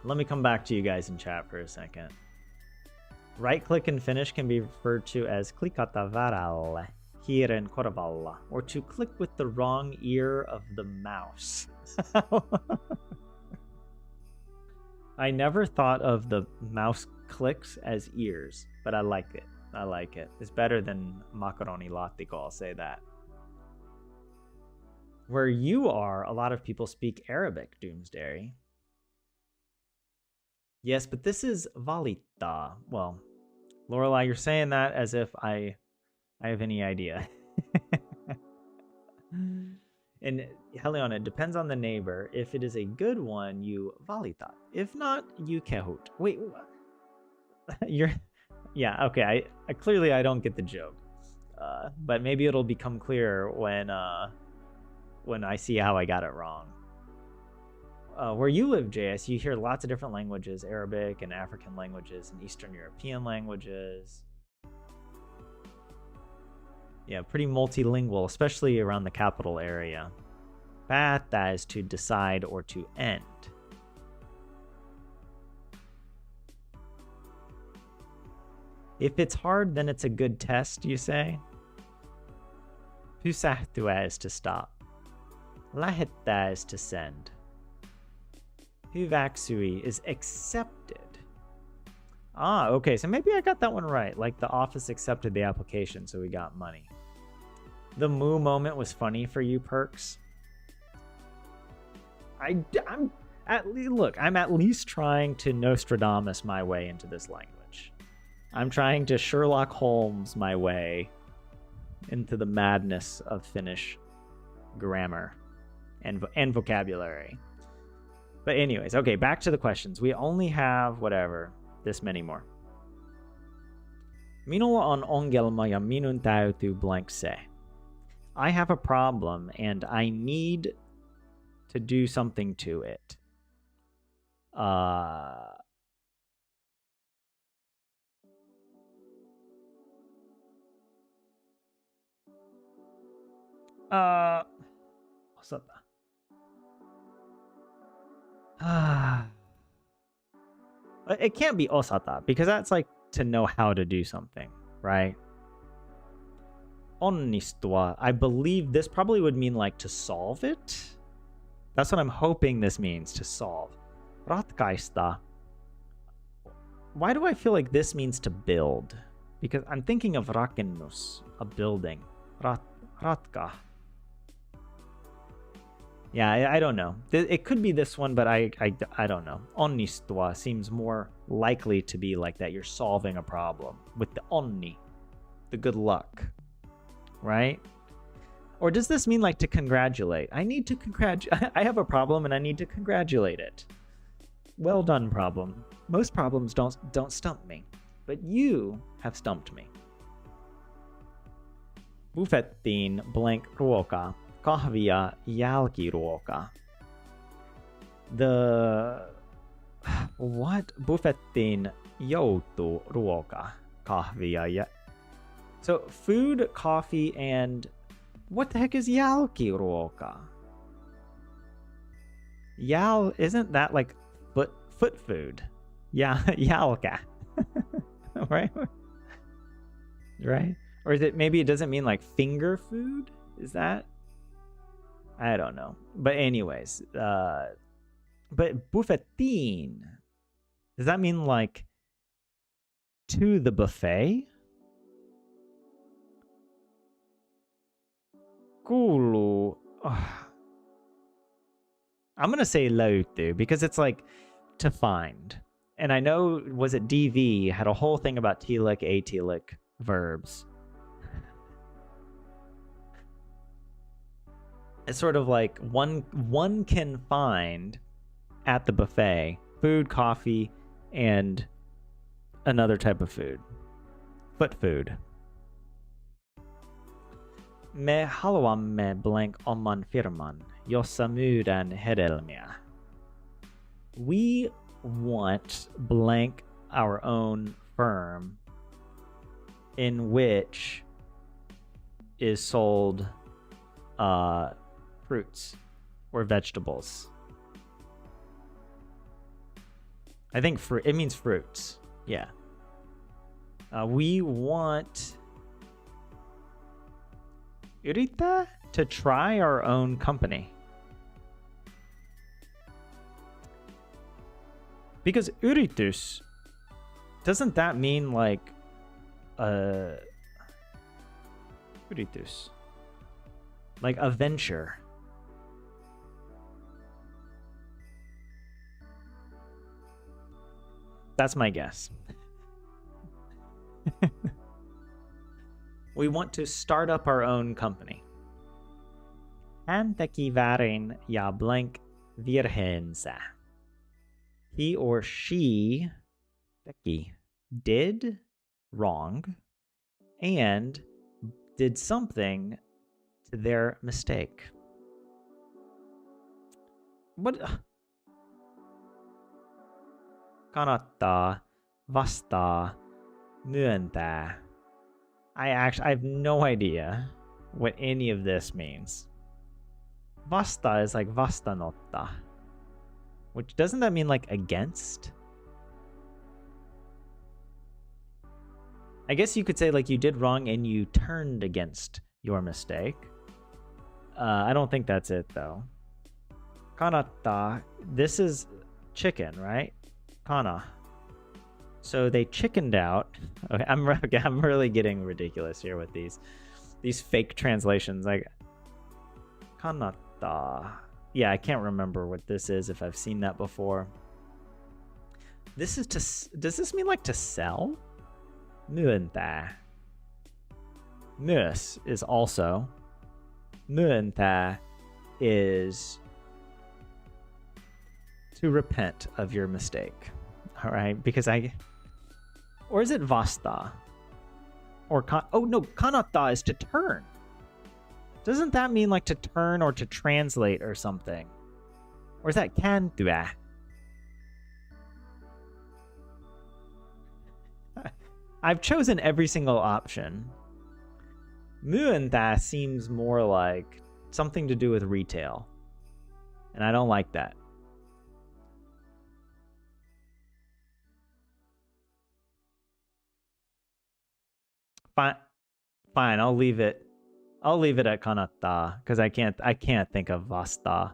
Let me come back to you guys in chat for a second. Right-click in Finnish can be referred to as klikata varalle, hiiren korvalla, or to click with the wrong ear of the mouse. I never thought of the mouse clicks as ears, but I like it. I like it. It's better than macaroni lattico, I'll say that. Where you are, a lot of people speak Arabic, Doomsday. Yes, but this is valita. Well, Lorelai, you're saying that as if I have any idea. And Helion, it depends on the neighbor. If it is a good one, you valita. If not, you kehut. Wait, you're... Yeah, okay, I clearly I don't get the joke. But maybe it'll become clearer when I see how I got it wrong. Where you live, JS, you hear lots of different languages, Arabic and African languages and Eastern European languages. Yeah, pretty multilingual, especially around the capital area. Päättää is to decide or to end. If it's hard, then it's a good test, you say? Pysähtyä is to stop. Lähettää is to send. Hyväksyi is accepted. Ah, okay, so maybe I got that one right. Like the office accepted the application, so we got money. The moo moment was funny for you, Perks. I'm at least trying to Nostradamus my way into this language. I'm trying to Sherlock Holmes my way into the madness of Finnish grammar and vocabulary. But anyways, okay, back to the questions. We only have, whatever, this many more. Minulla on ongelma ja minun täytyy blank se. I have a problem and I need to do something to it. What's up? It can't be osata because that's like to know how to do something, right? Onnistua, I believe this probably would mean like to solve it. That's what I'm hoping this means, to solve. Ratkaista. Why do I feel like this means to build? Because I'm thinking of rakennus, a building. Ratka. Yeah, I don't know. It could be this one, but I don't know. Onnistua seems more likely to be like that. You're solving a problem with the onni, the good luck, right? Or does this mean like to congratulate? I need to congratulate. I have a problem and I need to congratulate it. Well done, problem. Most problems don't stump me, but you have stumped me. Buffettiin blank ruoka. Kahvia jälkiruoka. What? Buffettiin jouturuoka. Kahvia. So food, coffee, and what the heck is jälkiruoka? Isn't that like foot food? Yeah, jälkä. Right? Right? Or is it, maybe it doesn't mean like finger food? Is that? I don't know. But anyways, but buffettiin, does that mean like to the buffet? Kuuluu. I'm going to say löytyy because it's like to find. And I know, was it DV had a whole thing about telic, atelic verbs. It's sort of like one can find at the buffet food, coffee, and another type of food. Foot food. Me haluamme blank oman firman, jossa myydään hedelmiä. We want blank our own firm in which is sold fruits or vegetables. I think it means fruits. Yeah. We want Yritä to try our own company. Because yritys, doesn't that mean like yritys? Like a venture. That's my guess. We want to start up our own company. Hän teki väärin ja blank virheensä. He or she did wrong and did something to their mistake. What? Kannattaa, vastaa, myöntää. I have no idea what any of this means. Vasta is like vastaanotta, which doesn't that mean like against? I guess you could say like you did wrong and you turned against your mistake. I don't think that's it though. Kannattaa, this is chicken, right? Kana. So they chickened out. Okay, I'm really getting ridiculous here with these fake translations. Like kannattaa. Yeah, I can't remember what this is if I've seen that before. This is to. Does this mean like to sell? Myöntää. Myös is also. Myöntää is to repent of your mistake. All right, because or is it vasta? Or oh no, kannattaa is to turn. Doesn't that mean like to turn or to translate or something? Or is that kääntyä? I've chosen every single option. Myöntää seems more like something to do with retail. And I don't like that. Fine, I'll leave it. I'll leave it at kannattaa because I can't think of vasta.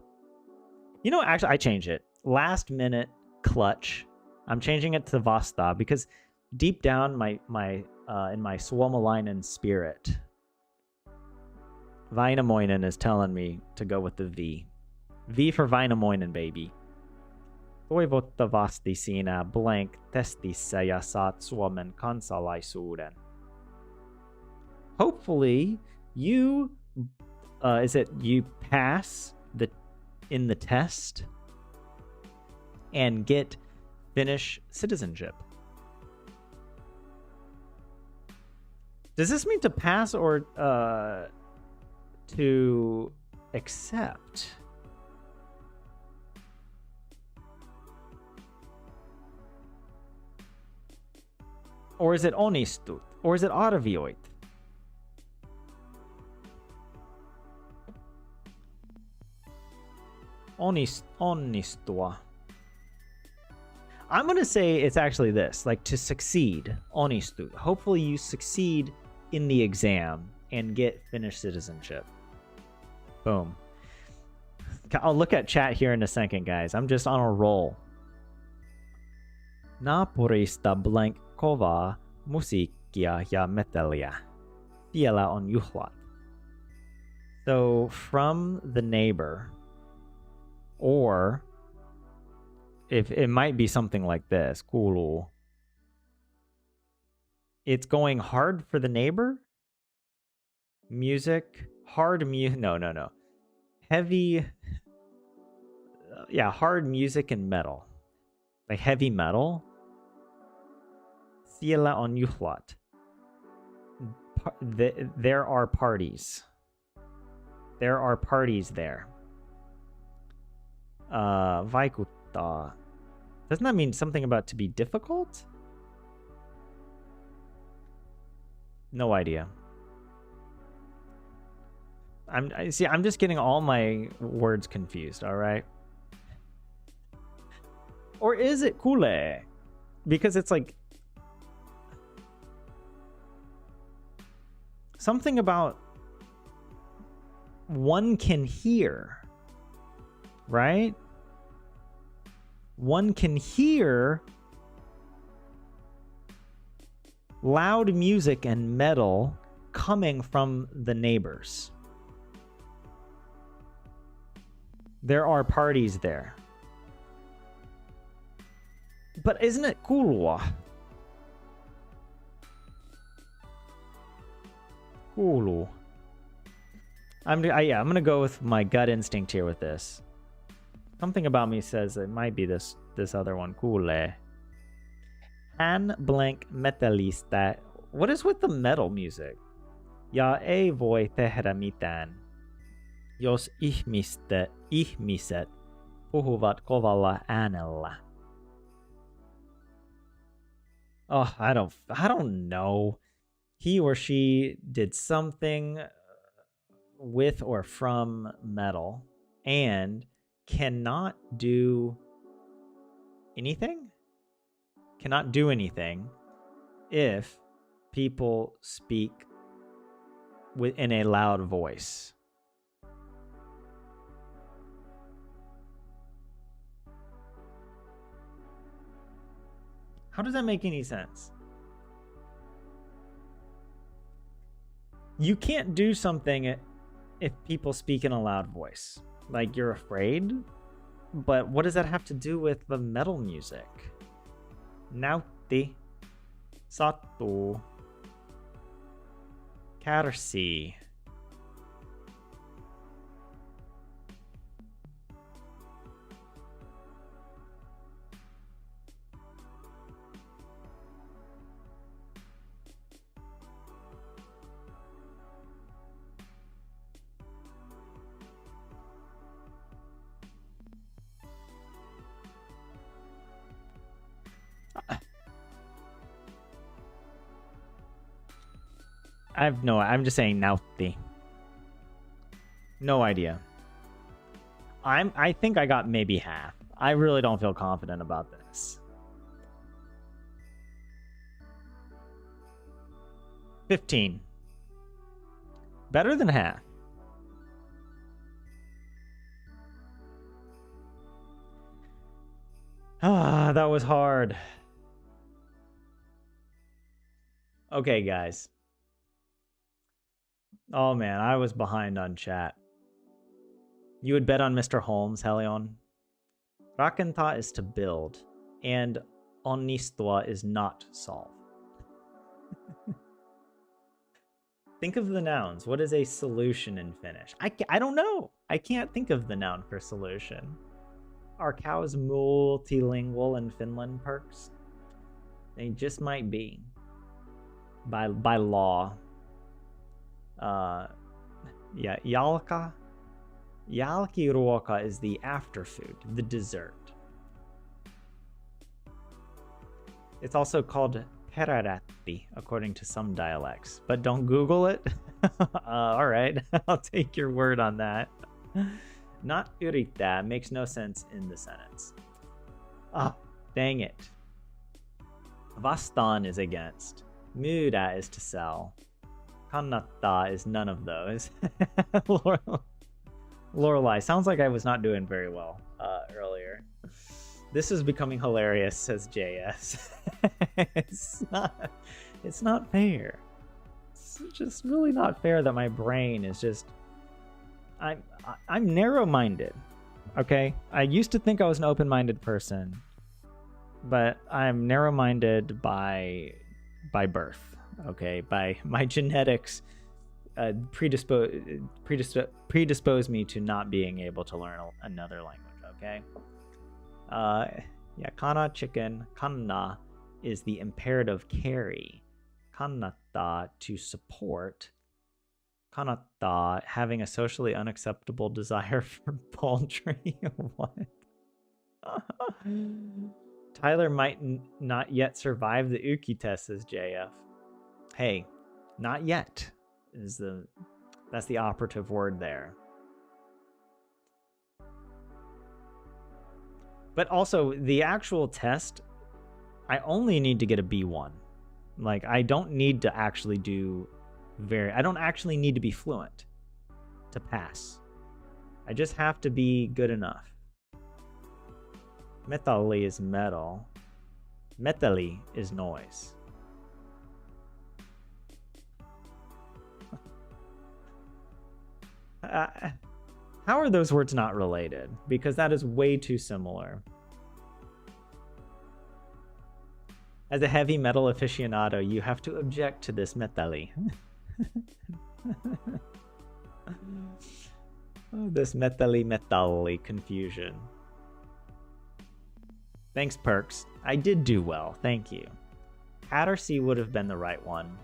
You know, actually I change it. Last minute clutch. I'm changing it to vasta because deep down in my Suomalainen spirit, Väinämöinen is telling me to go with the V. V for Väinämöinen, baby. Toivottavasti siinä blank testissä ja saat Suomen kansalaisuuden. Hopefully you you pass in the test and get Finnish citizenship. Does this mean to pass or to accept? Or is it onnistut? Or is it arvioit? Onnistua. I'm going to say it's actually this, like to succeed, onnistut. Hopefully you succeed in the exam and get Finnish citizenship. Boom. I'll look at chat here in a second, guys. I'm just on a roll. Naapurista blank kovaa musiikkia ja metallia. Siellä on juhlat. So from the neighbor, or if it might be something like this, kuuluu. It's going hard for the neighbor. Music, hard music. No. Heavy. Yeah, hard music and metal. Like heavy metal. Siellä on juhlat. There are parties. There are parties there. Vaikuttaa. Doesn't that mean something about to be difficult? No idea. I'm just getting all my words confused, all right? Or is it kuule? Because it's like something about one can hear, right? One can hear loud music and metal coming from the neighbors. There are parties there. But isn't it kuulua? Kuulu. I'm gonna go with my gut instinct here with this. Something about me says it might be this other one. Kuulee. Hän blank metallista. What is with the metal music? Ja ei voi tehdä mitään, jos ihmiset puhuvat kovalla äänellä. Oh, I don't know. He or she did something with or from metal and cannot do anything? Cannot do anything if people speak in a loud voice. How does that make any sense? You can't do something if people speak in a loud voice. Like you're afraid? But what does that have to do with the metal music? Nautti. Sattuu. Kärsii. I'm just saying naughty. No idea. I think I got maybe half. I really don't feel confident about this. 15. Better than half. Ah, that was hard. Okay, guys. Oh man, I was behind on chat. You would bet on Mr. Holmes, Helion. Rakentha is to build, and Onnistoa is not solve. Think of the nouns. What is a solution in Finnish? I don't know. I can't think of the noun for solution. Are cows multilingual in Finland, Perks? They just might be. By law. Yeah, jalka. Jälkiruoka is the afterfood, the dessert. It's also called perärätti, according to some dialects. But don't Google it. All right, I'll take your word on that. Not yrittää makes no sense in the sentence. Ah, dang it. Vastaan is against. Myydä is to sell. Kannattaa is none of those. Lorelai, sounds like I was not doing very well earlier. This is becoming hilarious, says JS. It's not fair. It's just really not fair that my brain is just... I'm narrow-minded, okay? I used to think I was an open-minded person, but I'm narrow-minded by birth, okay? By my genetics predispose me to not being able to learn another language, okay? Yeah, kana, chicken. Kanna is the imperative carry. Kannattaa, to support. Kannattaa, having a socially unacceptable desire for poultry. What? Tyler might not yet survive the Uki test, says JF. Hey, not yet that's the operative word there. But also, the actual test, I only need to get a B1. Like, I don't need to actually I don't actually need to be fluent to pass. I just have to be good enough. Metalli is metal. Metalli is noise. How are those words not related? Because that is way too similar. As a heavy metal aficionado, you have to object to this metalli. Oh, this metalli confusion. Thanks, Perks. I did do well, thank you. Hattersea would have been the right one.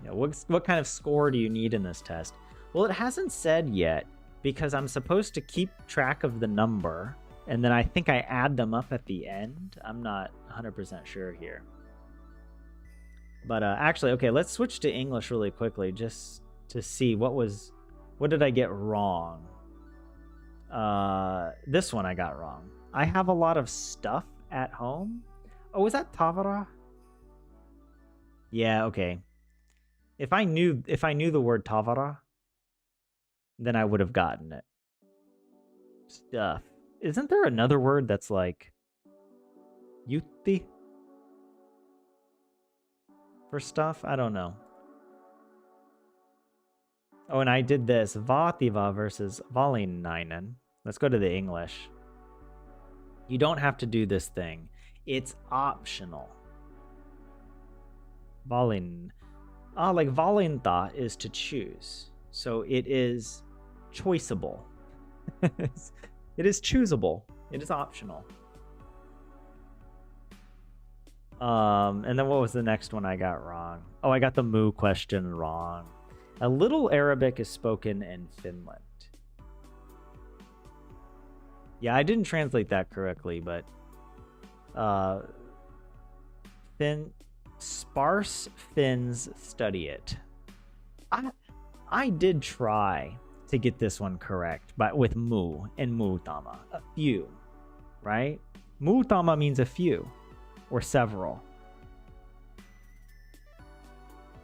Yeah, what kind of score do you need in this test? Well, it hasn't said yet, because I'm supposed to keep track of the number, and then I think I add them up at the end. I'm not 100% sure here. But actually, okay, let's switch to English really quickly, just to see what did I get wrong? This one I got wrong. I have a lot of stuff at home. Oh, is that tavara? Yeah, okay. If I knew the word tavara, then I would have gotten it. Stuff. Isn't there another word that's like yutti for stuff? I don't know. Oh, and I did this. Vaativa versus Valinainen. Let's go to the English. You don't have to do this thing. It's optional. Like valinta is to choose. So it is choiceable. It is choosable. It is optional. And then what was the next one I got wrong? Oh, I got the moo question wrong. A little Arabic is spoken in Finland. Yeah, I didn't translate that correctly, but Sparse Finns study it. I did try to get this one correct, but with mu and muutama, a few, right? Muutama means a few or several.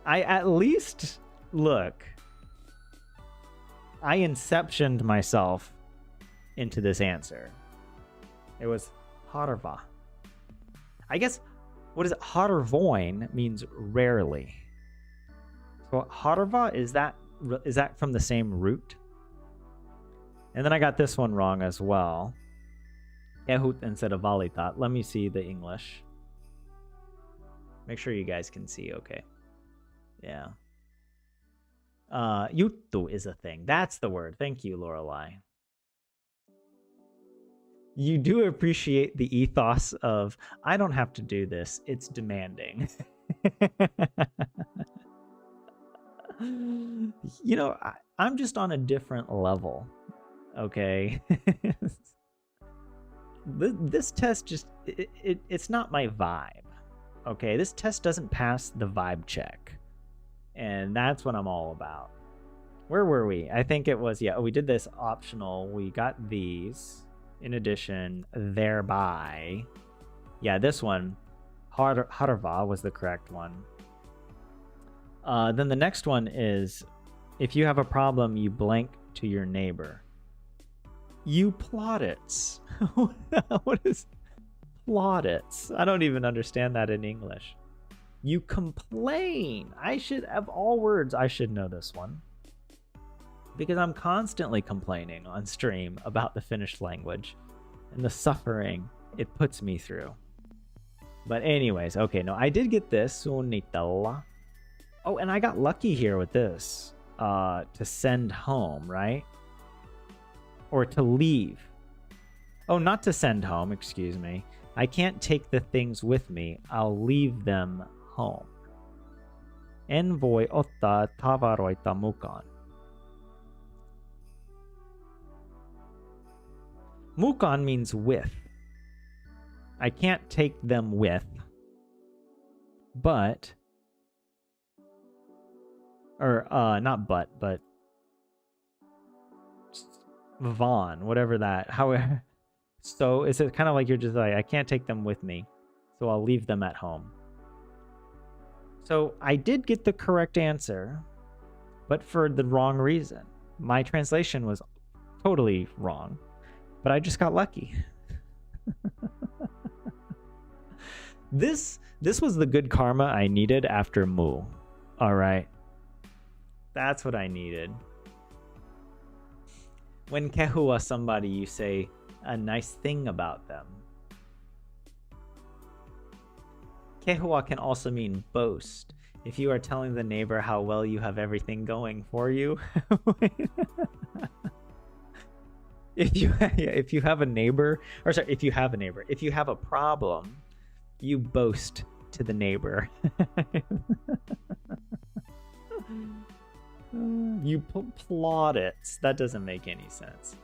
I at least, look, I inceptioned myself into this answer. It was harva. I guess, what is it? Harvoin means rarely. So harva, is that from the same root? And then I got this one wrong as well. Ehut instead of valitat. Let me see the English. Make sure you guys can see okay. Yeah. Juttu is a thing. That's the word. Thank you, Lorelai. You do appreciate the ethos of, I don't have to do this. It's demanding. You know, I'm just on a different level. Okay. This test just, it's not my vibe. Okay. This test doesn't pass the vibe check. And that's what I'm all about. Where were we? I think it was, yeah, we did this optional. We got these. In addition, thereby. Yeah, this one, harva, was the correct one. Then the next one is, if you have a problem, you blank to your neighbor. You plaudits. What is plaudits? I don't even understand that in English. You complain. I should, of all words, I should know this one. Because I'm constantly complaining on stream about the Finnish language and the suffering it puts me through. But anyways, okay, no, I did get this. Suunnitella. Oh, and I got lucky here with this. To send home, right? Or to leave. Oh, not to send home, excuse me. I can't take the things with me. I'll leave them home. En voi ottaa tavaroita mukaan. Mukaan means with. I can't take them with. But. Or, not but. Vaughn, whatever that. However. So, is it kind of like you're just like, I can't take them with me. So I'll leave them at home. So I did get the correct answer. But for the wrong reason. My translation was totally wrong. But I just got lucky. This was the good karma I needed after Mu. All right. That's what I needed. When kehua somebody, you say a nice thing about them. Kehua can also mean boast. If you are telling the neighbor how well you have everything going for you. If you have a neighbor, or sorry, if you have a problem, you boast to the neighbor. You plaudits. That doesn't make any sense.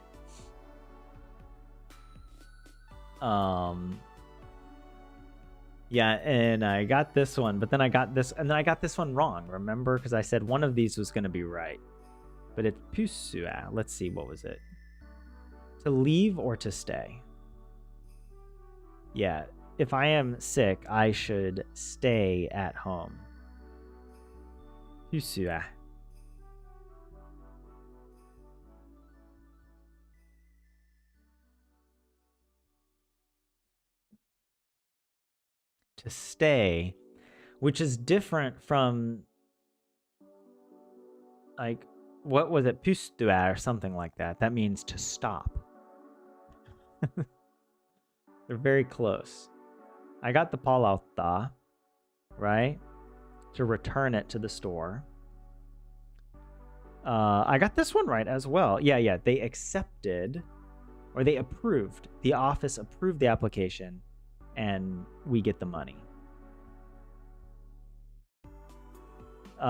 Yeah, and I got this one, but then I got this, and then I got this one wrong. Remember, because I said one of these was going to be right, but it's pysua. Let's see, what was it? To leave or to stay? Yeah, if I am sick, I should stay at home. Pysua. To stay, which is different from, like, what was it? Pystua or something like that. That means to stop. They're very close. I got the palautta, right? To return it to the store. I got this one right as well. Yeah. They accepted, or they approved. The office approved the application, and we get the money.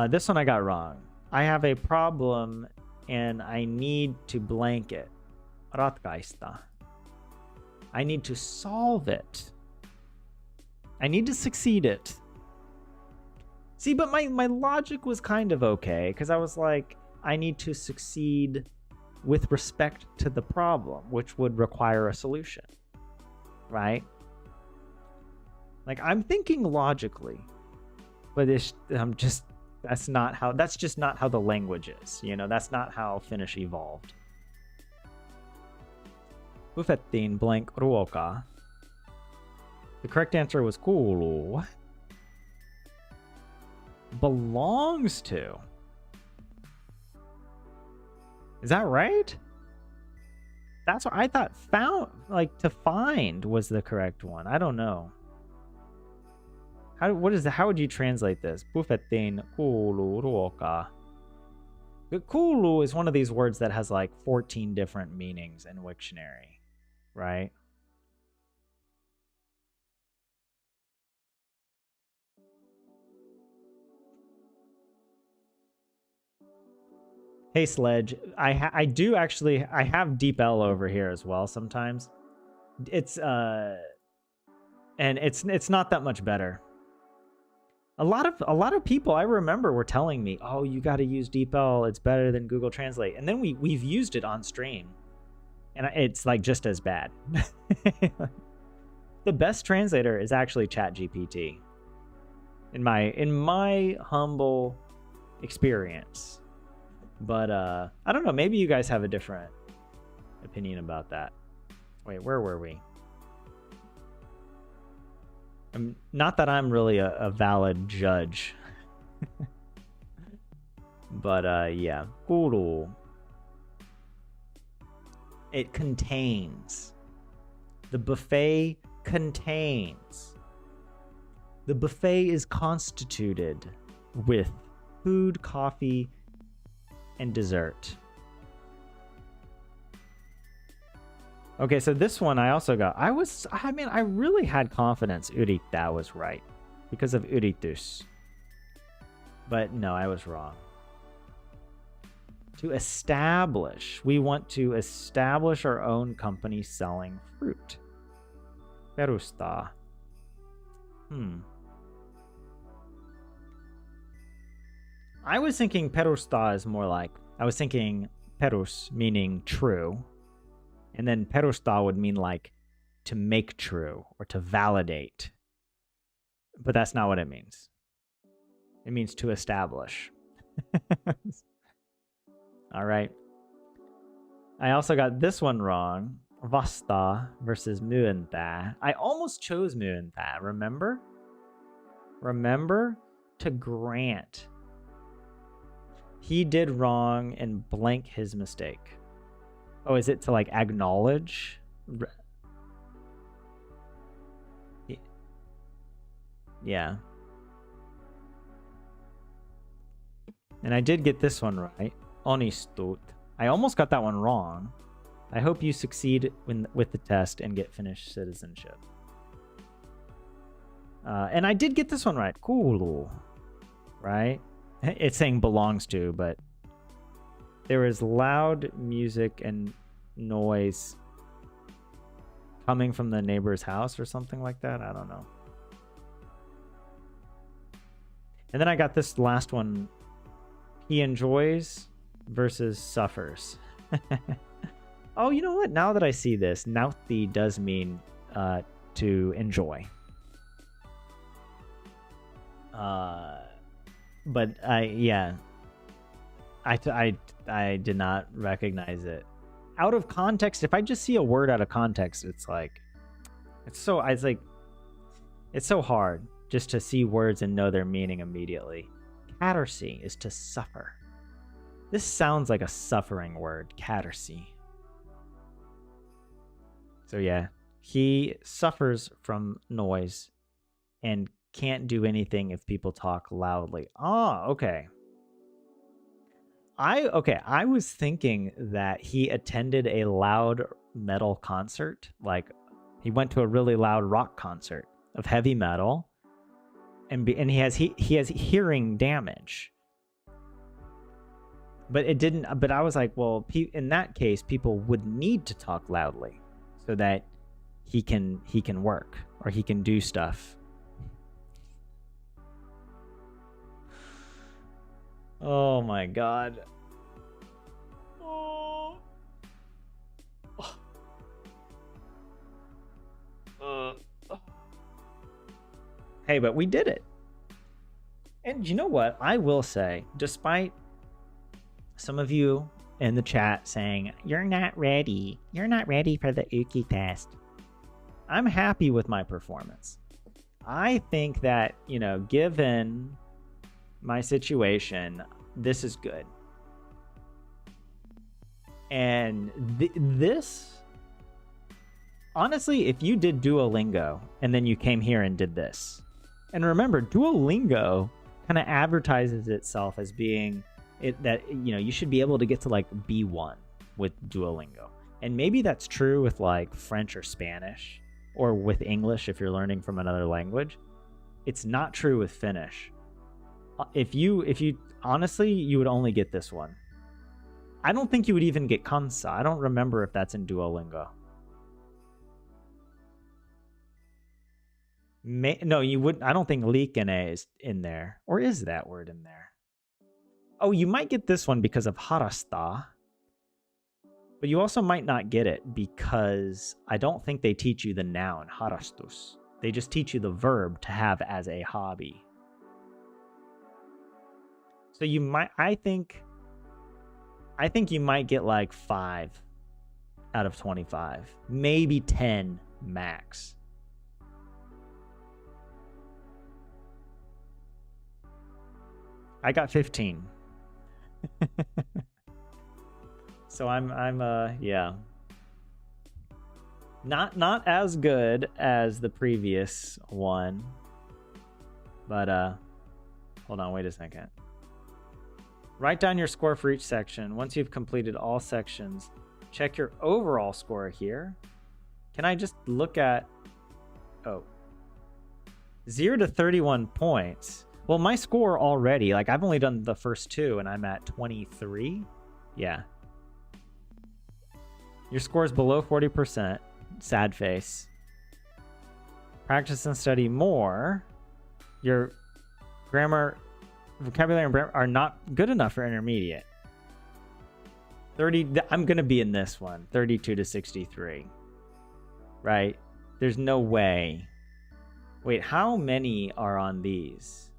This one I got wrong. I have a problem, and I need to blank it. Ratkaista. I need to solve it. I need to succeed it. See, but my logic was kind of okay, because I was like, I need to succeed with respect to the problem, which would require a solution, right? Like, I'm thinking logically, but that's just not how the language is, you know? That's not how Finnish evolved. Buffettiin blank ruoka. The correct answer was kuuluu. What? Belongs to. Is that right? That's what I thought. Found, like, to find was the correct one. I don't know. How would you translate this? Buffettiin kuuluu ruoka. Kuuluu is one of these words that has like 14 different meanings in Wiktionary, right? Hey Sledge, I have Deep L over here as well sometimes. It's and it's not that much better. A lot of people I remember were telling me, "Oh, you got to use Deep L. It's better than Google Translate." And then we've used it on stream, and it's like just as bad. The best translator is actually ChatGPT. In my humble experience. But I don't know, maybe you guys have a different opinion about that. Wait, where were we? Not that I'm really a valid judge. But yeah. Kuru. It contains. The buffet contains. The buffet is constituted with food, coffee, and dessert. Okay, so this one I also got. I really had confidence Yrittää was right because of yritys. But no, I was wrong. To establish. We want to establish our own company selling fruit. Perustaa. I was thinking perustaa is more like, I was thinking perus meaning true, and then perustaa would mean like to make true or to validate. But that's not what it means. It means to establish. All right. I also got this one wrong. Vasta versus myöntää. I almost chose myöntää, remember? Remember? To grant. He did wrong and blank his mistake. Oh, is it to like acknowledge? Yeah. And I did get this one right. Onnistut. I almost got that one wrong. I hope you succeed with the test and get Finnish citizenship. And I did get this one right. Kuuluu. Right? It's saying belongs to, but there is loud music and noise coming from the neighbor's house or something like that. I don't know. And then I got this last one. He enjoys versus suffers. Oh, you know what? Now that I see this, nautti does mean to enjoy. But I did not recognize it. Out of context, if I just see a word out of context, it's so hard just to see words and know their meaning immediately. Catercy is to suffer. This sounds like a suffering word, catercy. So yeah, he suffers from noise and can't do anything if people talk loudly. Ah, okay. I was thinking that he attended a loud metal concert, like he went to a really loud rock concert of heavy metal, and he has hearing damage. But it didn't. But I was like, well, in that case, people would need to talk loudly so that he can work or he can do stuff. Oh my god. Oh. Hey, but we did it. And you know what? I will say, despite some of you in the chat saying, you're not ready for the Uki test, I'm happy with my performance. I think that, you know, given my situation, this is good. And this, honestly, if you did Duolingo and then you came here and did this, and remember, Duolingo kind of advertises itself as being that, you know, you should be able to get to like B1 with Duolingo. And maybe that's true with like French or Spanish, or with English if you're learning from another language. It's not true with Finnish. If you honestly, you would only get this one. I don't think you would even get kansa. I don't remember if that's in Duolingo. No, you wouldn't. I don't think likene is in there. Or is that word in there? Oh, you might get this one because of harasta. But you also might not get it because I don't think they teach you the noun, harastus. They just teach you the verb to have as a hobby. So you might, I think you might get like 5 out of 25. Maybe 10 max. I got 15. So I'm yeah. Not as good as the previous one. But hold on, wait a second. Write down your score for each section. Once you've completed all sections, check your overall score here. Can I just look at 0 to 31 points? Well, my score already, like I've only done the first 2 and I'm at 23. Yeah. Your score is below 40%. Sad face. Practice and study more. Your grammar, vocabulary, and grammar are not good enough for intermediate. 30. I'm going to be in this one. 32 to 63. Right? There's no way. Wait, how many are on these?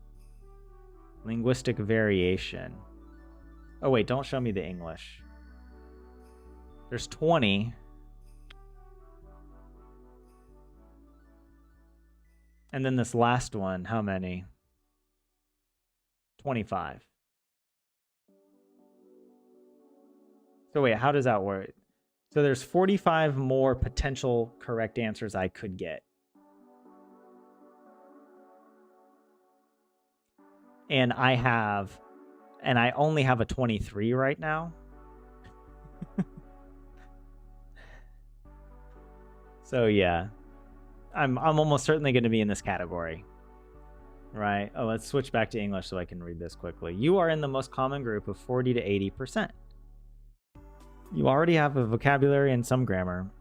Linguistic variation. Oh, wait, don't show me the English. There's 20. And then this last one, how many? 25. So wait, how does that work? So there's 45 more potential correct answers I could get. And I only have a 23 right now. So yeah, I'm almost certainly going to be in this category. Right. Oh, let's switch back to English so I can read this quickly. You are in the most common group of 40 to 80%. You already have a vocabulary and some grammar.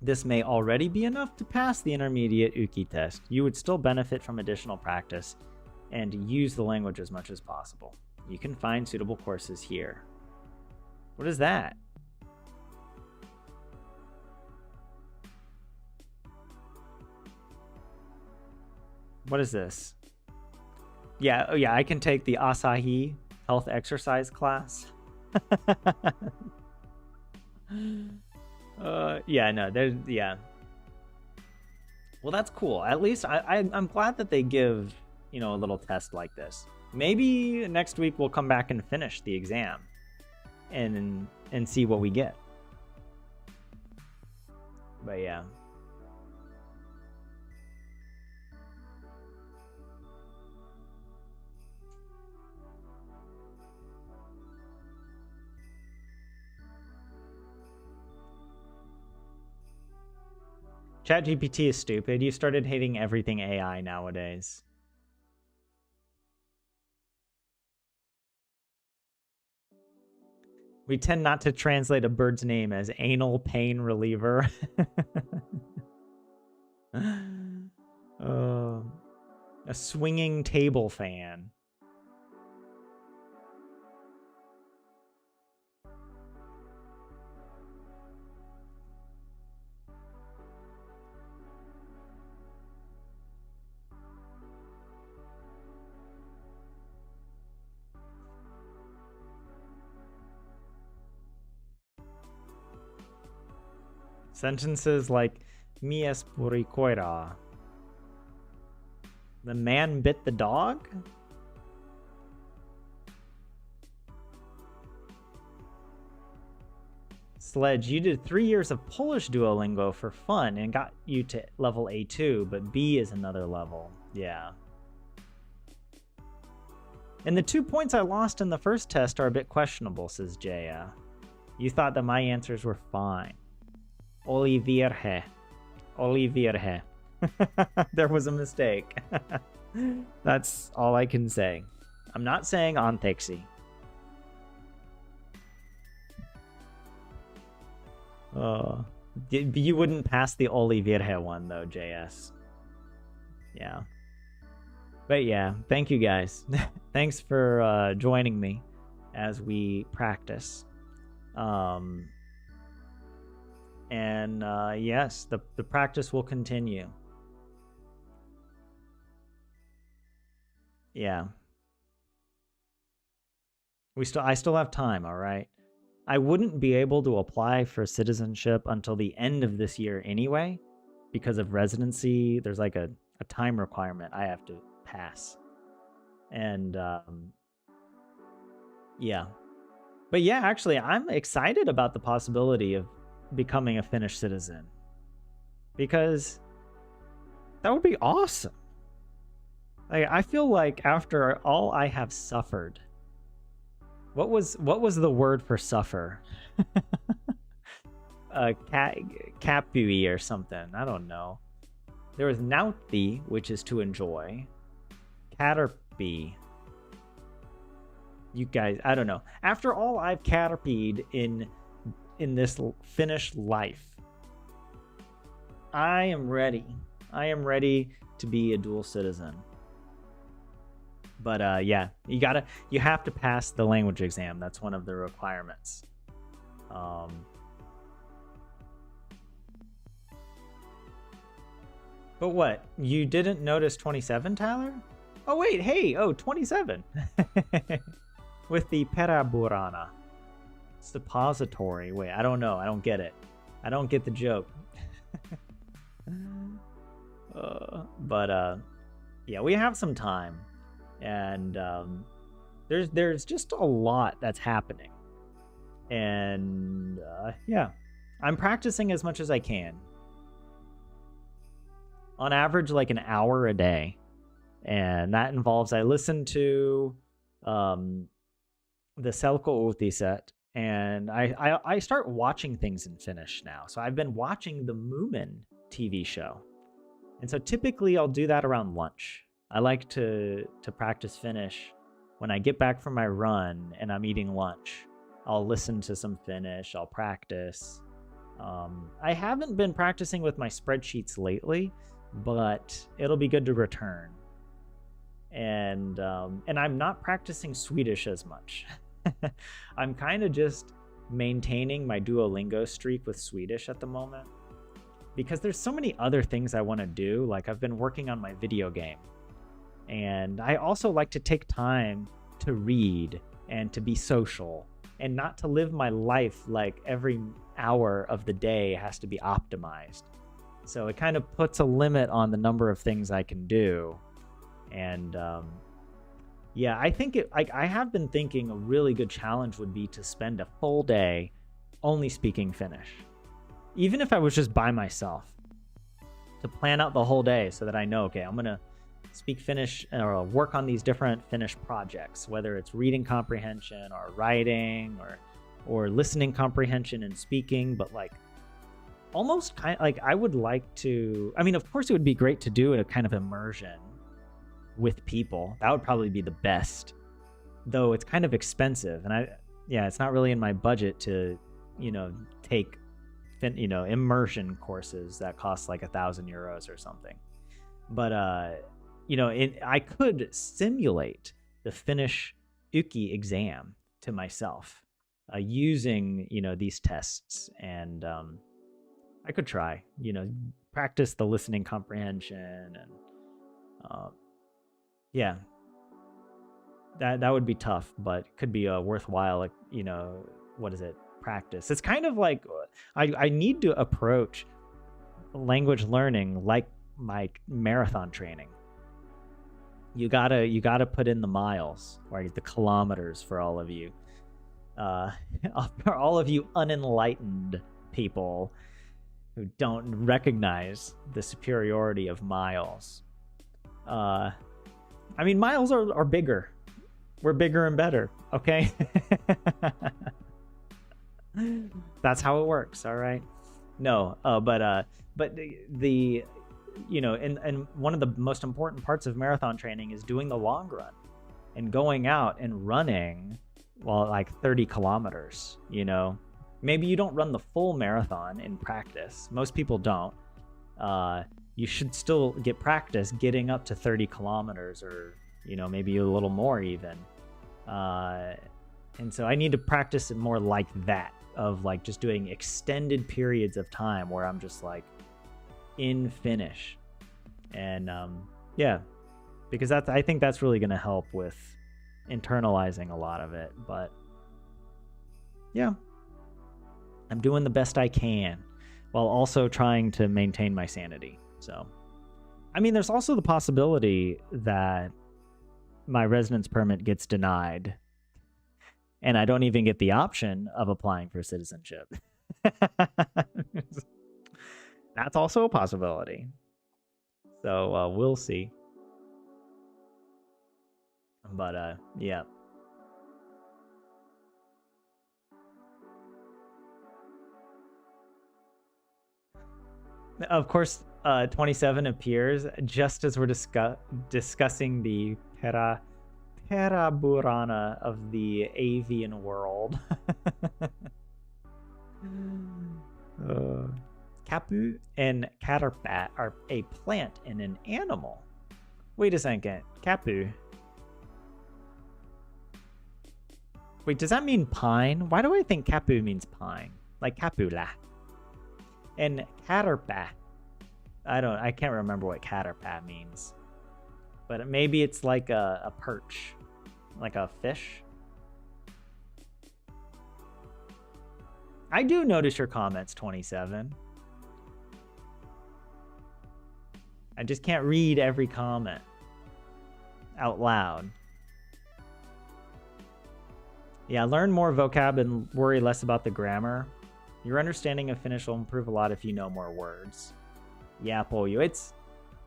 This may already be enough to pass the intermediate Uki test. You would still benefit from additional practice and use the language as much as possible. You can find suitable courses here. What is that? What is this? Yeah, oh yeah, I can take the Asahi health exercise class. Yeah, no, there's, yeah. Well, that's cool. At least I'm glad that they give, you know, a little test like this. Maybe next week we'll come back and finish the exam and see what we get. But yeah. ChatGPT is stupid. You started hating everything AI nowadays. We tend not to translate a bird's name as anal pain reliever. A swinging table fan. Sentences like "Mies purikoira." The man bit the dog? Sledge, you did 3 years of Polish Duolingo for fun and got you to level A2, but B is another level. Yeah. And the 2 points I lost in the first test are a bit questionable, says Jaya. You thought that my answers were fine. Olivierhe. Olivierhe. There was a mistake. That's all I can say. I'm not saying Antexi. You wouldn't pass the Olivierhe one though, JS. Yeah. But yeah, thank you guys. Thanks for joining me as we practice. Yes, the practice will continue. Yeah. I still have time, all right? I wouldn't be able to apply for citizenship until the end of this year anyway, because of residency. There's like a time requirement I have to pass. And yeah. But yeah, actually, I'm excited about the possibility of becoming a Finnish citizen, because that would be awesome. Like, I feel like after all I have suffered, what was the word for suffer? Capui or something. I don't know. There was nauti, which is to enjoy. Caterpie. You guys, I don't know. After all I've caterpied in this Finnish life, I am ready. I am ready to be a dual citizen. But yeah, you have to pass the language exam. That's one of the requirements. But what? You didn't notice 27, Tyler? Oh wait, hey, 27. With the Peraburana. Suppository. Wait, I don't know. I don't get it. I don't get the joke. Yeah, we have some time. And there's just a lot that's happening. And yeah, I'm practicing as much as I can. On average, like an hour a day. And that involves, I listen to the Selko Uutiset, and I start watching things in Finnish now. So I've been watching the Moomin TV show. And so typically I'll do that around lunch. I like to practice Finnish when I get back from my run and I'm eating lunch. I'll listen to some Finnish, I'll practice. I haven't been practicing with my spreadsheets lately, but it'll be good to return. And I'm not practicing Swedish as much. I'm kind of just maintaining my Duolingo streak with Swedish at the moment, because there's so many other things I want to do. Like, I've been working on my video game, and I also like to take time to read and to be social, and not to live my life like every hour of the day has to be optimized. So it kind of puts a limit on the number of things I can do. And yeah, I think I have been thinking a really good challenge would be to spend a full day only speaking Finnish. Even if I was just by myself, to plan out the whole day so that I know, okay, I'm going to speak Finnish or work on these different Finnish projects, whether it's reading comprehension or writing or listening comprehension and speaking, but like almost kind of like I would like to, I mean, of course it would be great to do a kind of immersion with people. That would probably be the best, though it's kind of expensive. And it's not really in my budget to, take, immersion courses that cost like €1,000 or something. But, I could simulate the Finnish Uki exam to myself using, these tests. And I could try, practice the listening comprehension and, yeah, that would be tough, but could be a worthwhile, practice. It's kind of like I need to approach language learning like my marathon training. You gotta put in the miles, or the kilometers for all of you. For all of you unenlightened people who don't recognize the superiority of miles. I mean, miles are bigger. We're bigger and better, okay? That's how it works, all right? No, but the you know, and one of the most important parts of marathon training is doing the long run and going out and running, well, like 30 kilometers, you know. Maybe you don't run the full marathon in practice. Most people don't. You should still get practice getting up to 30 kilometers, or, you know, maybe a little more even. And so I need to practice it more like that, of like just doing extended periods of time where I'm just like in Finnish. And yeah, because I think that's really going to help with internalizing a lot of it. But yeah, I'm doing the best I can while also trying to maintain my sanity. So, I mean, there's also the possibility that my residence permit gets denied and I don't even get the option of applying for citizenship. That's also a possibility. So we'll see. But yeah. Of course, 27 appears just as we're discussing the Paraburana of the avian world. Kapu and caterpillar are a plant and an animal. Wait a second. Kapu. Wait, does that mean pine? Why do I think kapu means pine? Like capula. And caterpillar. I can't remember what caterpillar means. But maybe it's like a perch. Like a fish. I do notice your comments, 27. I just can't read every comment out loud. Yeah, learn more vocab and worry less about the grammar. Your understanding of Finnish will improve a lot if you know more words. Yeah, Pollo.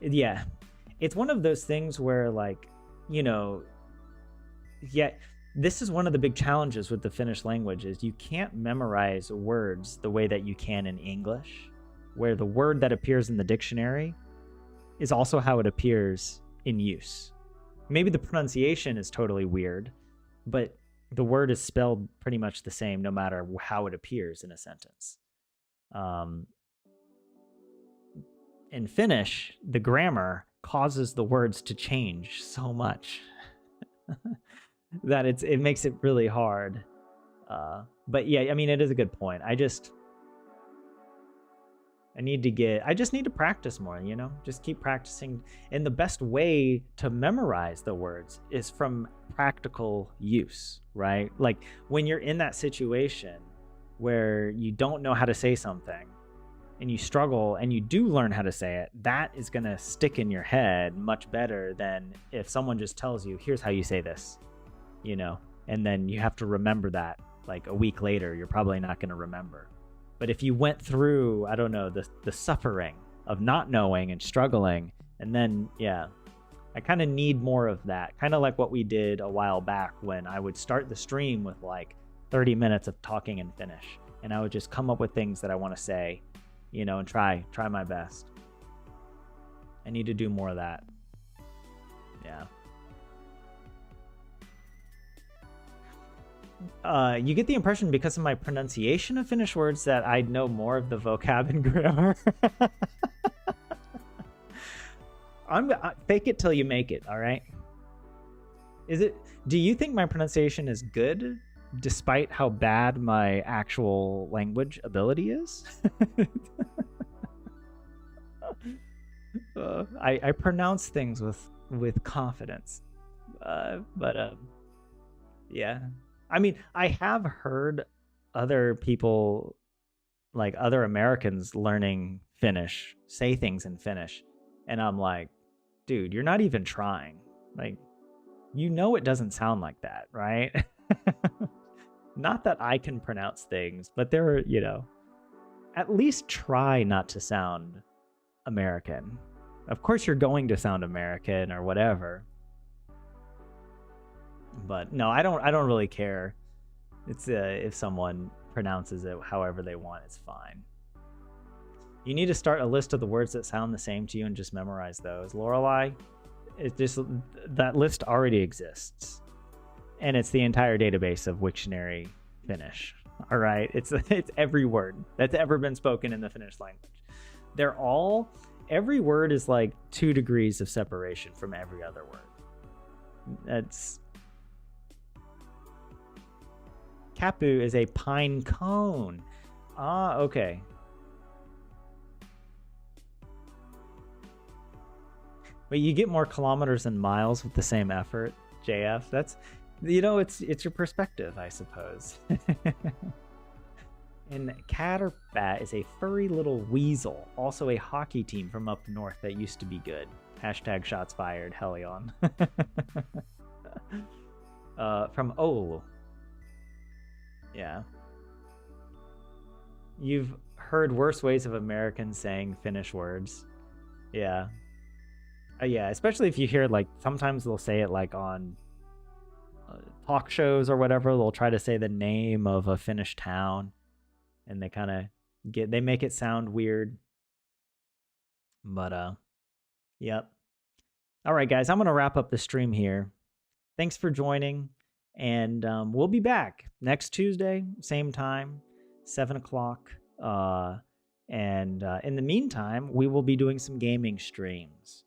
It's one of those things where, like, you know, yeah, this is one of the big challenges with the Finnish language is you can't memorize words the way that you can in English, where the word that appears in the dictionary is also how it appears in use. Maybe the pronunciation is totally weird, but the word is spelled pretty much the same no matter how it appears in a sentence. In Finnish, the grammar causes the words to change so much that it makes it really hard. But yeah, I mean, it is a good point. I just need to practice more, you know, just keep practicing. And the best way to memorize the words is from practical use, right? Like when you're in that situation where you don't know how to say something and you struggle and you do learn how to say it, that is going to stick in your head much better than if someone just tells you, here's how you say this, you know, and then you have to remember that like a week later, you're probably not going to remember. But if you went through, I don't know, the suffering of not knowing and struggling, and then, yeah, I kind of need more of that. Kind of like what we did a while back when I would start the stream with like 30 minutes of talking in Finnish. And I would just come up with things that I want to say, you know, and try my best. I need to do more of that. Yeah. You get the impression because of my pronunciation of Finnish words that I know more of the vocab and grammar. Fake it till you make it, all right? Do you think my pronunciation is good despite how bad my actual language ability is? I pronounce things with confidence. Yeah. I mean, I have heard other people, like other Americans learning Finnish, say things in Finnish. And I'm like, dude, you're not even trying. Like, you know it doesn't sound like that, right? Not that I can pronounce things, but they're, at least try not to sound American. Of course you're going to sound American or whatever. But no, I don't really care. It's if someone pronounces it however they want, it's fine. You need to start a list of the words that sound the same to you and just memorize those. Lorelei, that list already exists. And it's the entire database of Wiktionary Finnish. All right, it's every word that's ever been spoken in the Finnish language. Every word is like 2 degrees of separation from every other word. That's Kapu is a pine cone. Ah, okay. But you get more kilometers than miles with the same effort, JF. That's, it's your perspective, I suppose. And Cat or Bat is a furry little weasel, also a hockey team from up north that used to be good. Hashtag shots fired, Helion. From Oulu. Yeah. You've heard worse ways of Americans saying Finnish words. Yeah. Yeah, especially if you hear, like, sometimes they'll say it, like, on talk shows or whatever. They'll try to say the name of a Finnish town, and they kind of they make it sound weird. But, yep. All right, guys, I'm going to wrap up the stream here. Thanks for joining, and we'll be back next Tuesday, same time, 7 o'clock. And in the meantime, we will be doing some gaming streams.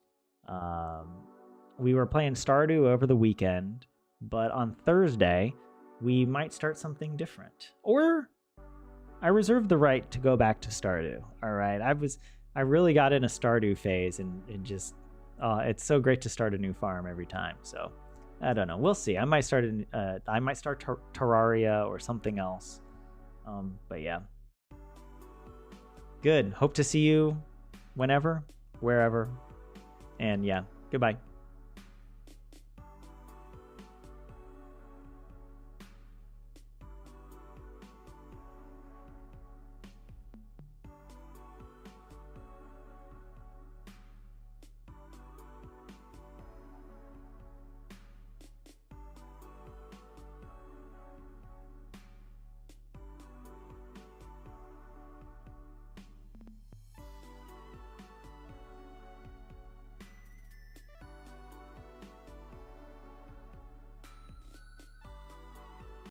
We were playing Stardew over the weekend, but on Thursday, we might start something different. Or I reserve the right to go back to Stardew. All right, I really got in a Stardew phase, and just it's so great to start a new farm every time. So I don't know. We'll see. I might start Terraria or something else. But yeah, good. Hope to see you whenever, wherever. And yeah, goodbye.